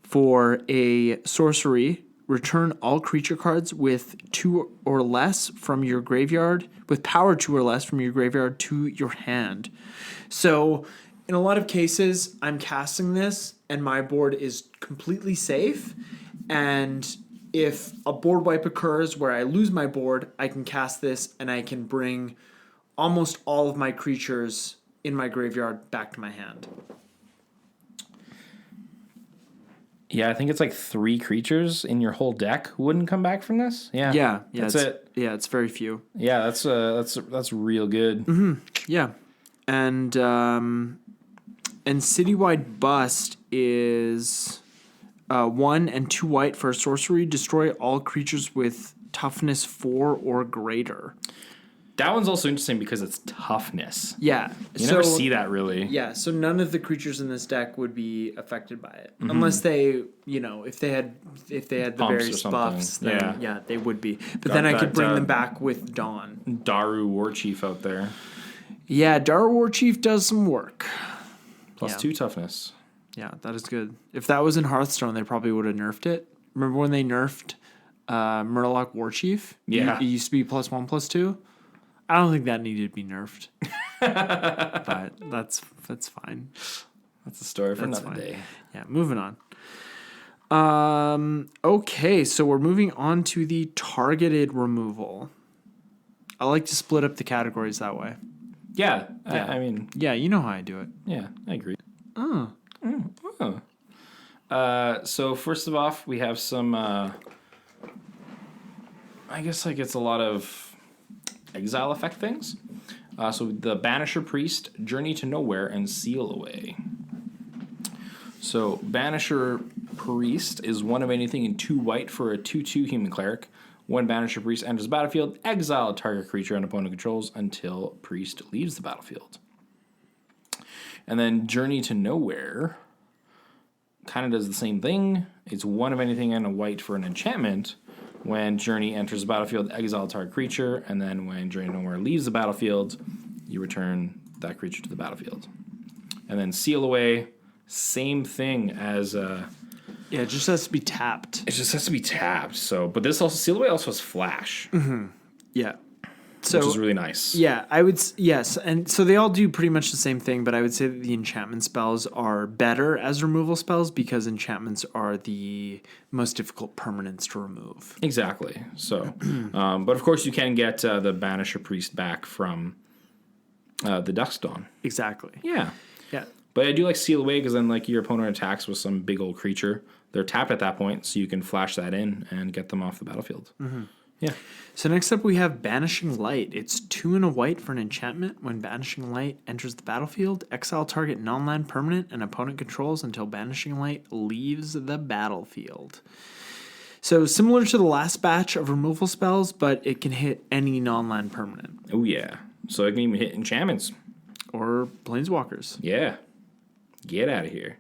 for a sorcery, return all creature cards with 2 or less from your graveyard, with power 2 or less from your graveyard to your hand. So in a lot of cases, I'm casting this and my board is completely safe. And if a board wipe occurs where I lose my board, I can cast this and I can bring almost all of my creatures in my graveyard back to my hand. Yeah, I think it's like 3 creatures in your whole deck wouldn't come back from this. Yeah, Yeah, that's it. Yeah, it's very few. Yeah, that's real good. Mm-hmm. Yeah, and Citywide Bust is 1 and 2 white for a sorcery. Destroy all creatures with toughness 4 or greater. That one's also interesting because it's toughness. Yeah, You never see that really. Yeah, so none of the creatures in this deck would be affected by it, unless they, if they had the Pumps or various something. buffs. Then, Yeah. they would be. But Got then I that, could bring them back with Dawn. Daru Warchief out there. Yeah, Daru Warchief does some work. Plus 2 toughness. Yeah, that is good. If that was in Hearthstone, they probably would have nerfed it. Remember when they nerfed Murloc Warchief? Yeah. It used to be +1/+2. I don't think that needed to be nerfed. But that's fine. That's a story for That's another fine. day. Yeah, moving on. Okay, so we're moving on to the targeted removal. I like to split up the categories that way. Yeah, Yeah. I mean, Yeah, you know how I do it. yeah, I agree. Oh. So first of all, we have some. I guess like it's a lot of exile effect things. So the Banisher Priest, Journey to Nowhere, and Seal Away. So Banisher Priest is 1 of anything in 2 white for a 2/2 human cleric. When Banisher Priest enters the battlefield, exile a target creature and opponent controls until Priest leaves the battlefield. And then Journey to Nowhere kind of does the same thing. It's 1 of anything and a white for an enchantment. When Journey enters the battlefield, exile a target creature, and then when Journey to Nowhere leaves the battlefield, you return that creature to the battlefield. And then Seal Away, same thing as... Yeah, it just has to be tapped. It just has to be tapped. So, but this also Seal Away also has flash, Yeah. So, which is really nice. Yeah, yes, and so they all do pretty much the same thing, but I would say that the enchantment spells are better as removal spells because enchantments are the most difficult permanents to remove. Exactly. So, but of course you can get the Banisher Priest back from the Dusk Dawn. Exactly. Yeah. Yeah. But I do like Seal Away because then like your opponent attacks with some big old creature. They're tapped at that point, so you can flash that in and get them off the battlefield. Mm-hmm. Yeah. So next up we have Banishing Light. It's 2 and a white for an enchantment. When Banishing Light enters the battlefield, exile target non-land permanent and opponent controls until Banishing Light leaves the battlefield. So similar to the last batch of removal spells, but it can hit any non-land permanent. Oh yeah. So it can even hit enchantments. Or planeswalkers. Yeah. Get out of here.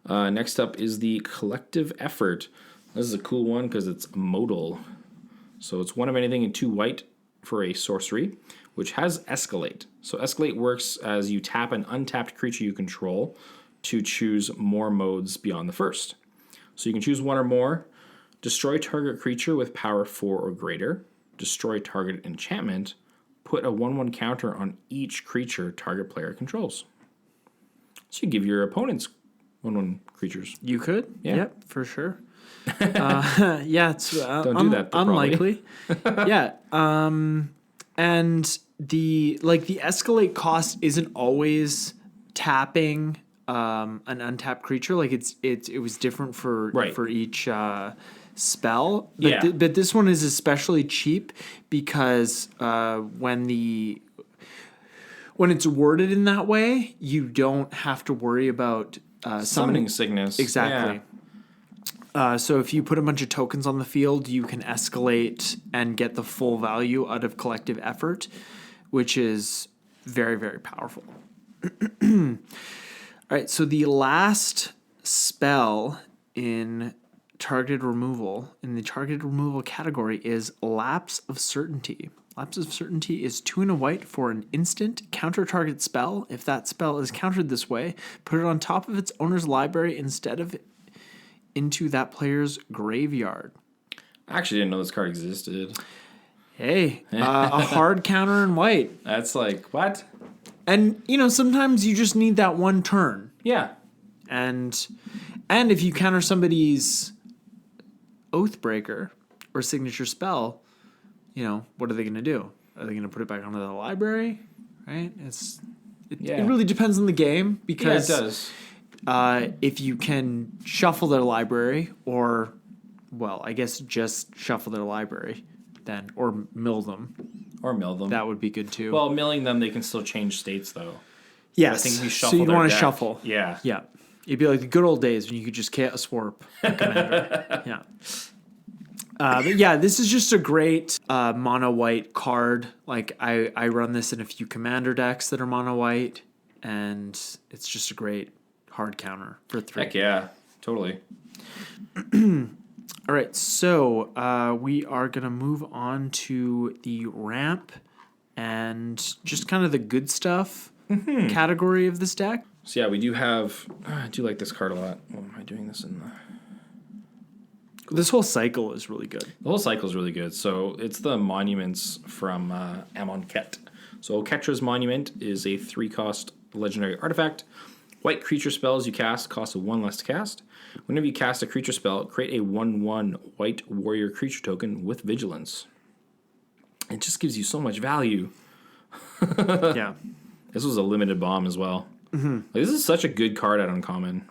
Next up is the Collective Effort. This is a cool one because it's modal. So it's 1 of anything in 2 white for a sorcery, which has Escalate. So Escalate works as you tap an untapped creature you control to choose more modes beyond the first. So you can choose 1 or more. Destroy target creature with power 4 or greater. Destroy target enchantment. put a 1/1 counter on each creature target player controls. So you give your opponents 1/1 creatures. You could? Yeah. Yep, for sure. Yeah, it's Don't do that, though, unlikely. Yeah. And the escalate cost isn't always tapping an untapped creature. Like it was different for each spell. But but this one is especially cheap because when it's worded in that way, you don't have to worry about Summoning sickness. Exactly. So if you put a bunch of tokens on the field, you can escalate and get the full value out of collective effort, which is very, very powerful. All right, so the last spell in targeted removal, in the targeted removal category, is Lapse of Certainty. Lapse of Certainty is 2 and a white for an instant counter target spell. If that spell is countered this way, put it on top of its owner's library instead of into that player's graveyard. I actually didn't know this card existed. Hey, a hard counter in white. That's like, what? And, sometimes you just need that one turn. Yeah. And if you counter somebody's Oathbreaker or signature spell, what are they going to do? Are they going to put it back onto the library? Right? It really depends on the game because it does. If you can shuffle their library or, well, I guess just shuffle their library then, or mill them. Or mill them. That would be good too. Well, milling them, they can still change states though. Yes. I think we shuffle so you'd want to shuffle. Yeah. Yeah. It'd be like the good old days when you could just chaos warp a commander. Yeah. But yeah, this is just a great mono white card. Like I run this in a few commander decks that are mono white, and it's just a great hard counter for 3. Heck yeah, totally. All right, so we are going to move on to the ramp and just kind of the good stuff category of this deck. So yeah, we do have... I do like this card a lot. What am I doing this in the... This whole cycle is really good. The whole cycle is really good. So it's the monuments from Amonkhet. So Ketra's Monument is a 3-cost legendary artifact. White creature spells you cast cost 1 less to cast. Whenever you cast a creature spell, create a 1/1 white warrior creature token with vigilance. It just gives you so much value. Yeah. This was a limited bomb as well. Mm-hmm. Like, this is such a good card at Uncommon.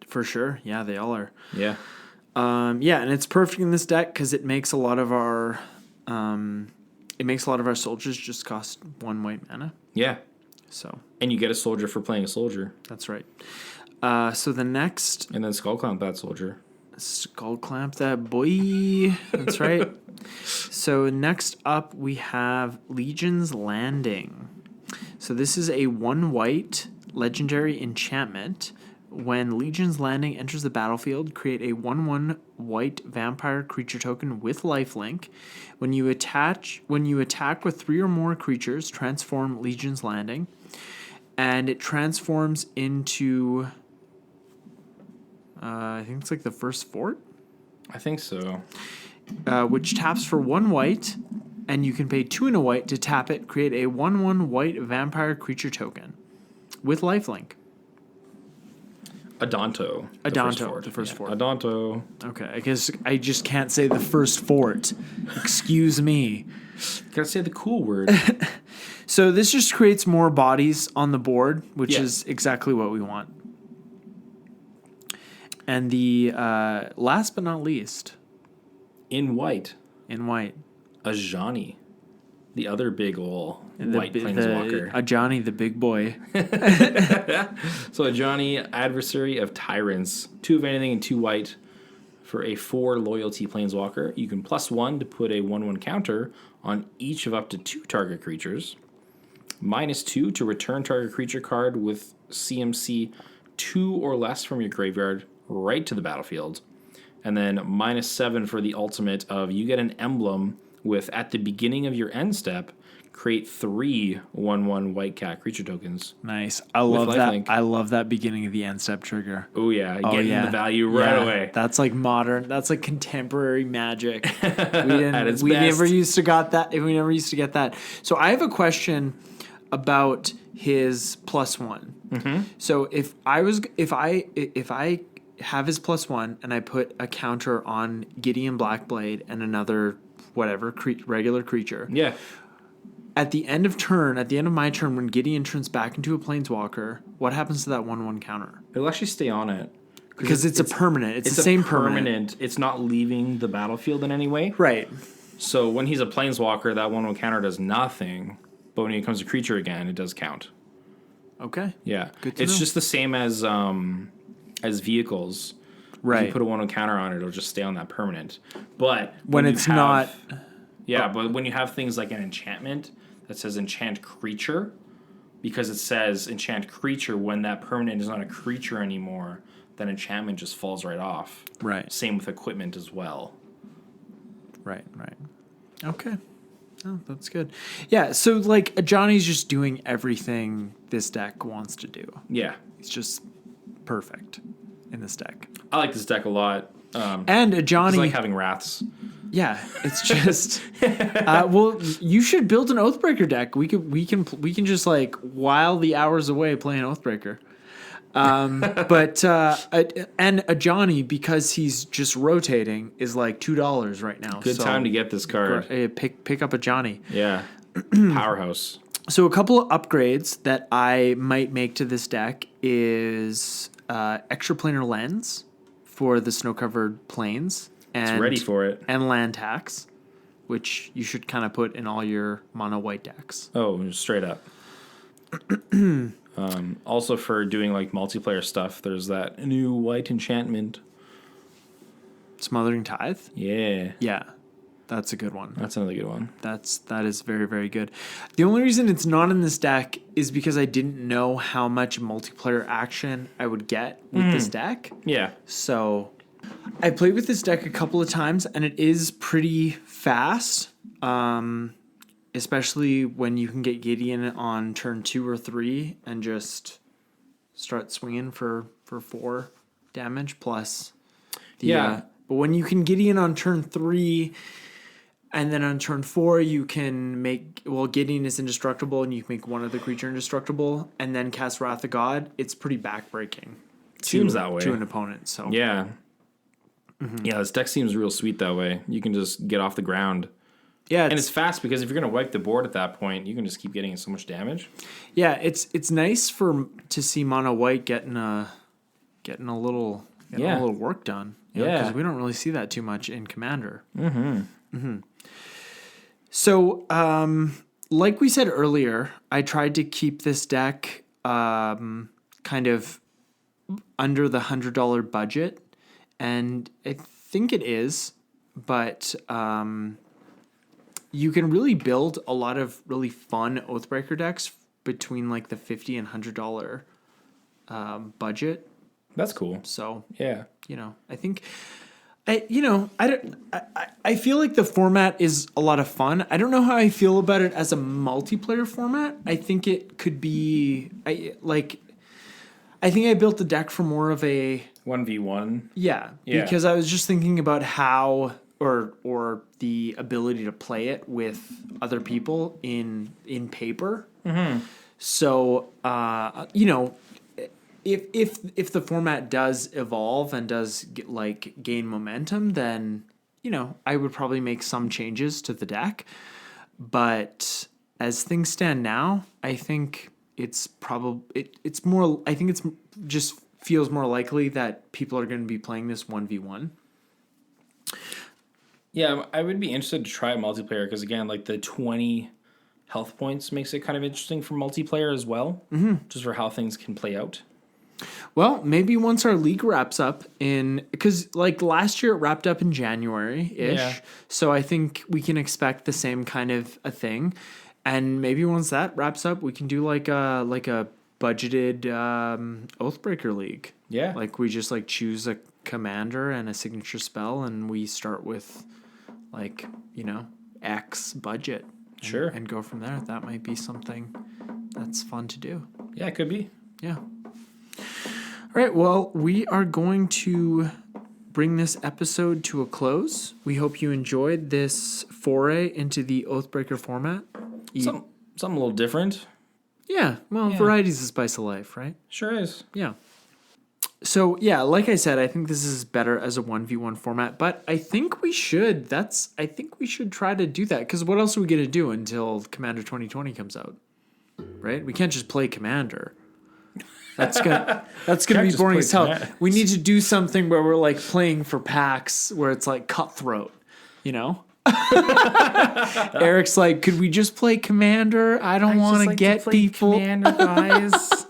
For sure. Yeah, they all are. Yeah. Yeah, and it's perfect in this deck because it makes a lot of our soldiers just cost 1 white mana. Yeah. So. And you get a soldier for playing a soldier. That's right. So the next... And then Skull Clamp that soldier. Skull Clamp that boy. That's right. So next up we have Legion's Landing. So this is a 1 white legendary enchantment. When Legion's Landing enters the battlefield, create a 1/1 white vampire creature token with lifelink. When you attack with 3 or more creatures, transform Legion's Landing. And it transforms into I think it's like the first fort. I think so. Which taps for 1 white, and you can pay 2 and a white to tap it, create a 1/1 white vampire creature token with lifelink. Adonto. The first fort. Adonto. Okay, I guess I just can't say the first fort. Excuse me. Gotta say the cool word. So this just creates more bodies on the board, which is exactly what we want. And the last but not least. In white. Ajani. The other big ol' white planeswalker. Ajani, the big boy. So Ajani, Adversary of Tyrants. 2 of anything and 2 white for a 4 loyalty planeswalker. You can +1 to put a 1/1 counter on each of up to 2 target creatures. -2 to return target creature card with CMC 2 or less from your graveyard right to the battlefield. And then -7 for the ultimate of you get an emblem with, at the beginning of your end step, create 3 1/1 white cat creature tokens. Nice. I love that. lifelink. I love that beginning of the end step trigger. Oh yeah, getting the value right away. That's like modern. That's like contemporary magic. We At its We best. never used to got that. We never used to get that. So I have a question about his +1. Mm-hmm. So if I have his +1 and I put a counter on Gideon Blackblade and another whatever regular creature. Yeah. At the end of my turn, when Gideon turns back into a planeswalker, what happens to that 1/1 counter? It'll actually stay on it. Because it's a permanent. It's the same permanent. It's not leaving the battlefield in any way. Right. So when he's a planeswalker, that 1/1 counter does nothing. But when he becomes a creature again, it does count. Okay. Yeah. Good to It's know. just the same as vehicles. Right. If you put a 1/1 counter on it, it'll just stay on that permanent. But when it's not. Yeah, but when you have things like an enchantment that says enchant creature, because it says enchant creature, when that permanent is not a creature anymore, that enchantment just falls right off. Right. Same with equipment as well. Right. Okay. Oh, that's good. Yeah, so like Johnny's just doing everything this deck wants to do. Yeah. He's just perfect in this deck. I like this deck a lot. And Johnny, It's like having wraths. yeah, it's just. Well, you should build an Oathbreaker deck. We can just like while the hours away playing Oathbreaker. But a Johnny, because he's just rotating, is like $2 right now. Good time to get this card. Pick up a Johnny. Yeah. Powerhouse. So a couple of upgrades that I might make to this deck is extraplanar lens for the snow-covered plains. And, It's ready for it. And land tax, which you should kind of put in all your mono white decks. Oh, straight up. Also for doing like multiplayer stuff, there's that new white enchantment. Smothering Tithe? Yeah. Yeah. That's a good one. That's another good one. That is very, very good. The only reason it's not in this deck is because I didn't know how much multiplayer action I would get with this deck. Yeah. So I played with this deck a couple of times, and it is pretty fast, especially when you can get Gideon on turn 2 or 3 and just start swinging for 4 damage plus. But when you can Gideon on turn 3, and then on turn 4 you can make, Gideon is indestructible, and you can make one other creature indestructible, and then cast Wrath of God. It's pretty backbreaking. Seems that way to an opponent. So yeah. Yeah, this deck seems real sweet that way. You can just get off the ground. Yeah, And it's fast because if you're going to wipe the board at that point, you can just keep getting so much damage. yeah, it's nice to see mono white getting a little work done. Yeah. because we don't really see that too much in Commander. So, like we said earlier, I tried to keep this deck kind of under the $100 budget, and I think it is, but you can really build a lot of really fun Oathbreaker decks between like the $50 and $100 budget. That's cool. So Yeah. I think I feel like the format is a lot of fun. I don't know how I feel about it as a multiplayer format. I think it could be I think I built the deck for more of a 1v1. yeah, Yeah. because I was just thinking about how or the ability to play it with other people in paper. So if the format does evolve and does gain momentum, then I would probably make some changes to the deck. But as things stand now, I think it's it's more. I think it's just feels more likely that people are going to be playing this 1v1. Yeah, I would be interested to try multiplayer because, again, like the 20 health points makes it kind of interesting for multiplayer as well, just for how things can play out. Well, maybe once our league wraps up because like last year it wrapped up in January-ish. Yeah. So I think we can expect the same kind of a thing. And maybe once that wraps up, we can do like a budgeted Oathbreaker league. Yeah. Like we just choose a commander and a signature spell, and we start with X budget. Sure. And go from there. That might be something that's fun to do. Yeah, it could be. Yeah. All right. Well, we are going to bring this episode to a close. We hope you enjoyed this foray into the Oathbreaker format. Something a little different. Yeah. Well, variety's the spice of life, right? Sure is. Yeah. So, yeah, like I said, I think this is better as a 1v1 format, but I think we should try to do that, because what else are we going to do until Commander 2020 comes out? Right? We can't just play Commander. That's gonna be boring as hell. We need to do something where we're like playing for packs where it's like cutthroat, you know? Eric's like, could we just play Commander? I don't want to get people. Commander, guys.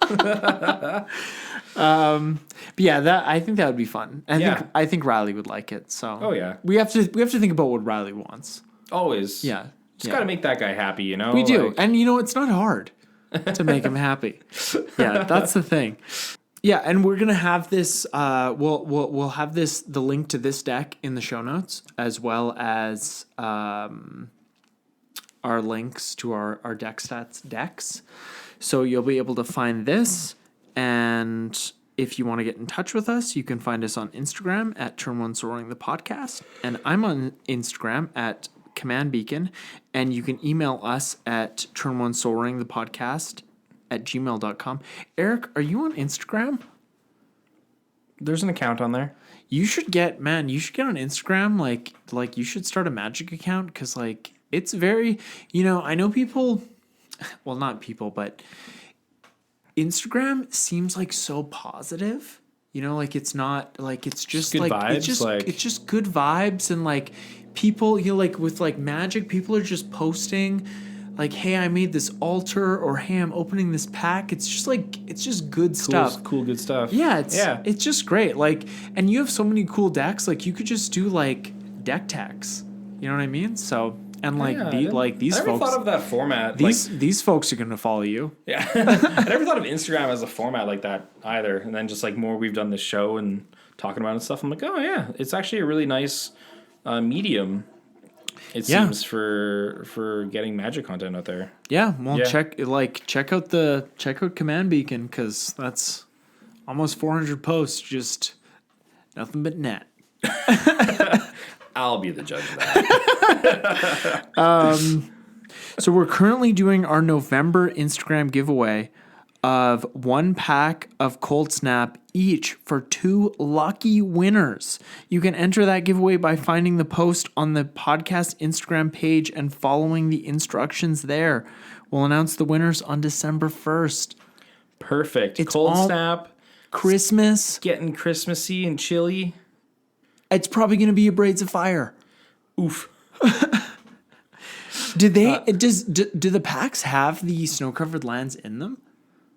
But yeah, I think that would be fun. I think Riley would like it. So we have to think about what Riley wants. Always. Yeah. Just gotta make that guy happy, you know? We do. And you know, it's not hard to make him happy. Yeah, that's the thing. Yeah, and we're gonna have this. We'll have the link to this deck in the show notes, as well as our links to our Deckstats decks. So you'll be able to find this, and if you want to get in touch with us, you can find us on Instagram at Turn One Soaring the Podcast, and I'm on Instagram at Command Beacon, and you can email us at turn1soaringthepodcast@gmail.com. Eric, are you on Instagram? There's an account on there. You should get on Instagram. Like you should start a Magic account, because like it's very, I know people, well, not people, but Instagram seems like so positive. Like it's not like, it's just good like vibes, it's just good vibes, and like people, like with like Magic, people are just posting like, hey, I made this altar, or hey, I'm opening this pack. It's just good stuff. Cool, good stuff. Yeah, it's just great. Like, and you have so many cool decks. Like, you could just do like deck techs. You know what I mean? So, and like these I never folks thought of that format. These folks are gonna follow you. Yeah, I never thought of Instagram as a format like that either. And then just like more we've done this show and talking about it and stuff, I'm like, oh yeah, it's actually a really nice medium. It seems for getting Magic content out there. Yeah, well, check out Command Beacon, because that's almost 400 posts, just nothing but net. I'll be the judge of that. So we're currently doing our November Instagram giveaway of 1 pack of Cold Snap each for 2 lucky winners. You can enter that giveaway by finding the post on the podcast Instagram page and following the instructions there. We'll announce the winners on December 1st. Perfect. It's Cold all Snap. Christmas. Getting Christmassy and chilly. It's probably going to be a Braids of Fire. Oof. Do the packs have the snow-covered lands in them?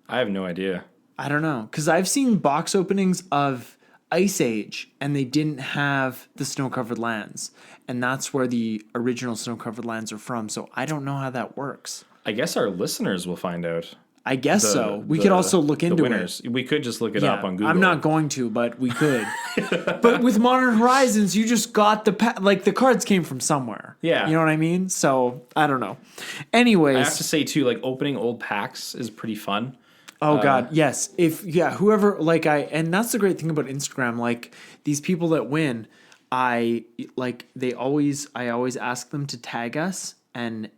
I have no idea. I don't know, because I've seen box openings of Ice Age, and they didn't have the snow-covered lands, and that's where the original snow-covered lands are from. So I don't know how that works. I guess our listeners will find out. I guess so. We could also look into winners. We could just look it up on Google. I'm not going to, but we could. But with Modern Horizons, you just got the cards came from somewhere. Yeah. You know what I mean? So I don't know. Anyways, I have to say too, like opening old packs is pretty fun. Oh God, yes. Whoever and that's the great thing about Instagram. Like these people that win, I always ask them to tag us and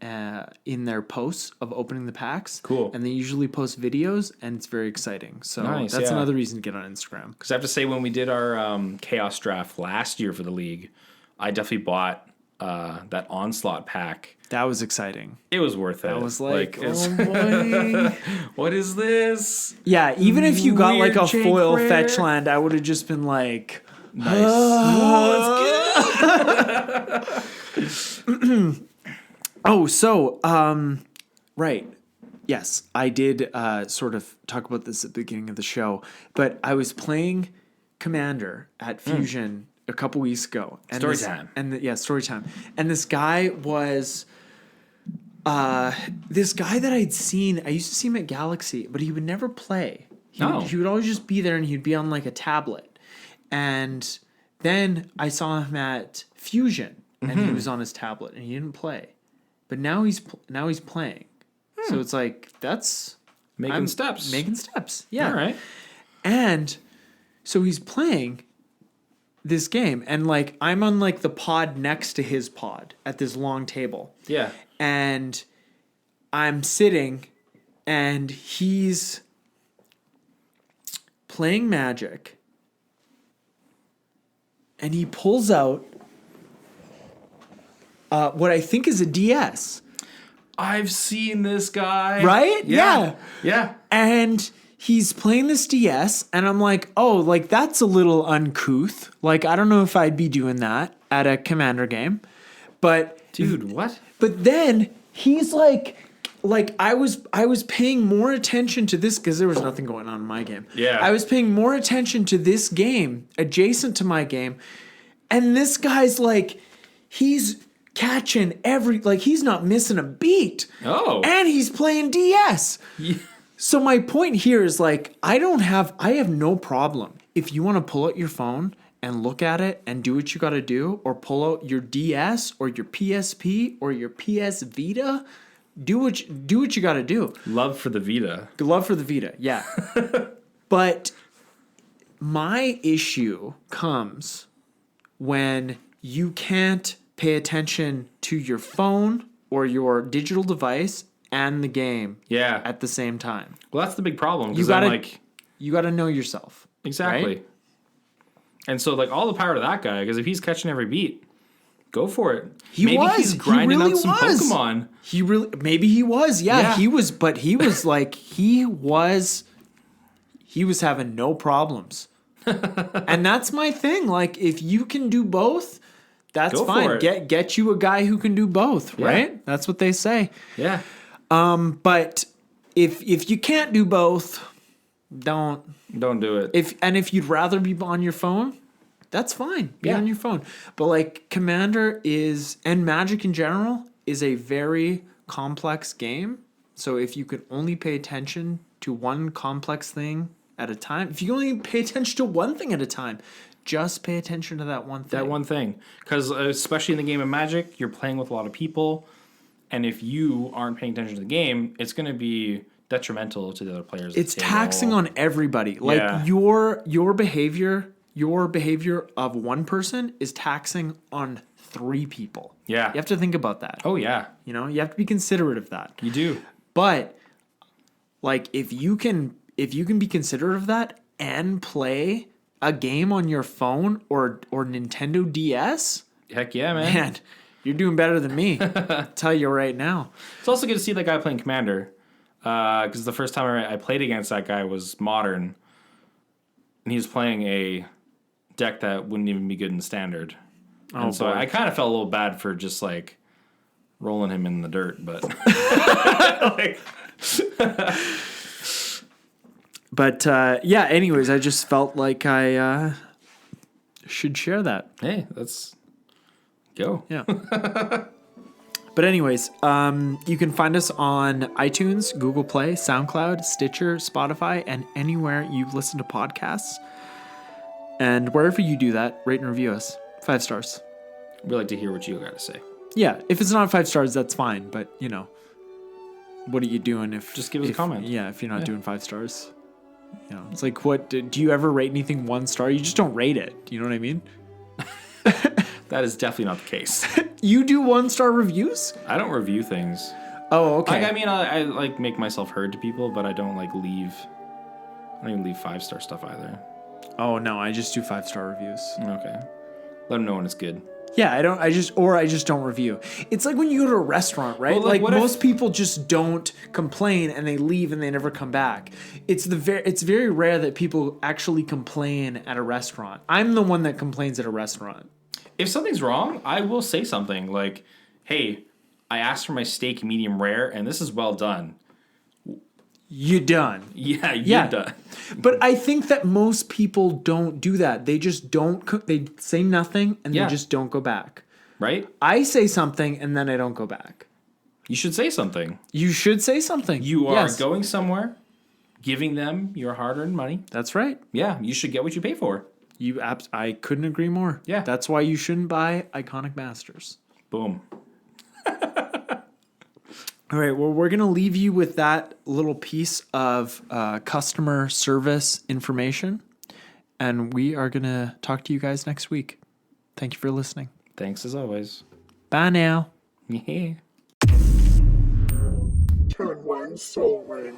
in their posts of opening the packs. Cool. And they usually post videos, and it's very exciting. So that's another reason to get on Instagram. Because I have to say, when we did our Chaos draft last year for the league, I definitely bought that Onslaught pack. That was exciting. It was worth it. I was like oh boy. What is this? Yeah, even if you got like a foil rare fetch land, I would have just been like, nice. Right. Yes, I did sort of talk about this at the beginning of the show, but I was playing Commander at Fusion a couple weeks ago. And story time. And this guy was this guy that I'd seen. I used to see him at Galaxy, but he would never play. He would always just be there, and he'd be on like a tablet. And then I saw him at Fusion, and he was on his tablet, and he didn't play. but now he's playing. So it's like that's Making steps. Making steps. Yeah. All right. And so he's playing this game, and like I'm on like the pod next to his pod at this long table. Yeah. And I'm sitting, and he's playing Magic, and he pulls out what I think is a DS. I've seen this guy. Right? Yeah. Yeah. And he's playing this DS, and I'm like, oh, like that's a little uncouth. Like, I don't know if I'd be doing that at a Commander game. But Dude, what? But then he's like I was paying more attention to this because there was nothing going on in my game. Yeah. I was paying more attention to this game adjacent to my game, and this guy's like, he's catching he's not missing a beat. Oh. And he's playing DS. Yeah. So my point here is like, I have no problem if you want to pull out your phone and look at it and do what you got to do, or pull out your DS or your PSP or your PS Vita. Do what you got to do. Love for the Vita. Love for the Vita, yeah. But my issue comes when you can't pay attention to your phone or your digital device and the game Yeah. at the same time. Well, that's the big problem. You gotta know yourself. Exactly. Right? And so, like, all the power to that guy, because if he's catching every beat, go for it. Maybe he's grinding out some Pokemon. Maybe he was. Yeah, Yeah. but he was like, he was having no problems. And that's my thing. Like, if you can do both, that's Go fine. for it. Get you a guy who can do both, Yeah. right? That's what they say. Yeah. But if you can't do both, don't do it. If you'd rather be on your phone, that's fine. Be Yeah. on your phone. But like Commander and Magic in general is a very complex game. So if you could only pay attention to one complex thing at a time, if you only pay attention to one thing at a time, just pay attention to that one thing. That one thing. Because especially in the game of Magic, you're playing with a lot of people. And if you aren't paying attention to the game, it's going to be detrimental to the other players. It's taxing on everybody. Like Yeah. your behavior of one person is taxing on 3 people. Yeah. You have to think about that. Oh, yeah. You know, you have to be considerate of that. You do. But like if you can be considerate of that and play a game on your phone or Nintendo DS, Heck yeah, man. man, you're doing better than me. I'll tell you right now. It's also good to see that guy playing Commander. Because the first time I played against that guy was Modern. And he was playing a deck that wouldn't even be good in Standard. And so boy. I kind of felt a little bad for just like rolling him in the dirt. But But yeah, anyways, I just felt like I should share that. hey, let's go. Yeah. But anyways, you can find us on iTunes, Google Play, SoundCloud, Stitcher, Spotify, and anywhere you listen to podcasts. And wherever you do that, rate and review us. 5 stars. We'd like to hear what you got to say. Yeah, if it's not 5 stars, that's fine. But, you know, what are you doing if... Just give us a comment. Yeah, if you're not doing 5 stars. You know, it's like, what... Do you ever rate anything 1 star? You just don't rate it. You know what I mean? That is definitely not the case. You do 1-star reviews? I don't review things. Oh, okay. Like, I mean, I like make myself heard to people, but I don't like leave. I don't even leave 5-star stuff either. Oh, no, I just do 5-star reviews. Okay. Let them know when it's good. Yeah, I just don't review. It's like when you go to a restaurant, right? Well, like what most people just don't complain and they leave and they never come back. It's very rare that people actually complain at a restaurant. I'm the one that complains at a restaurant. If something's wrong, I will say something like, hey, I asked for my steak medium rare, and this is well done. You done. Yeah, Yeah. done. But I think that most people don't do that. They just don't. They say nothing and Yeah. they just don't go back. Right? I say something and then I don't go back. You should say something. You should say something. You are Yes. going somewhere, giving them your hard-earned money. That's right. Yeah, you should get what you pay for. I couldn't agree more. Yeah. That's why you shouldn't buy Iconic Masters. Boom. All right, well, we're going to leave you with that little piece of customer service information, and we are going to talk to you guys next week. Thank you for listening. Thanks as always. Bye now. Yeah. Turn one soul ring.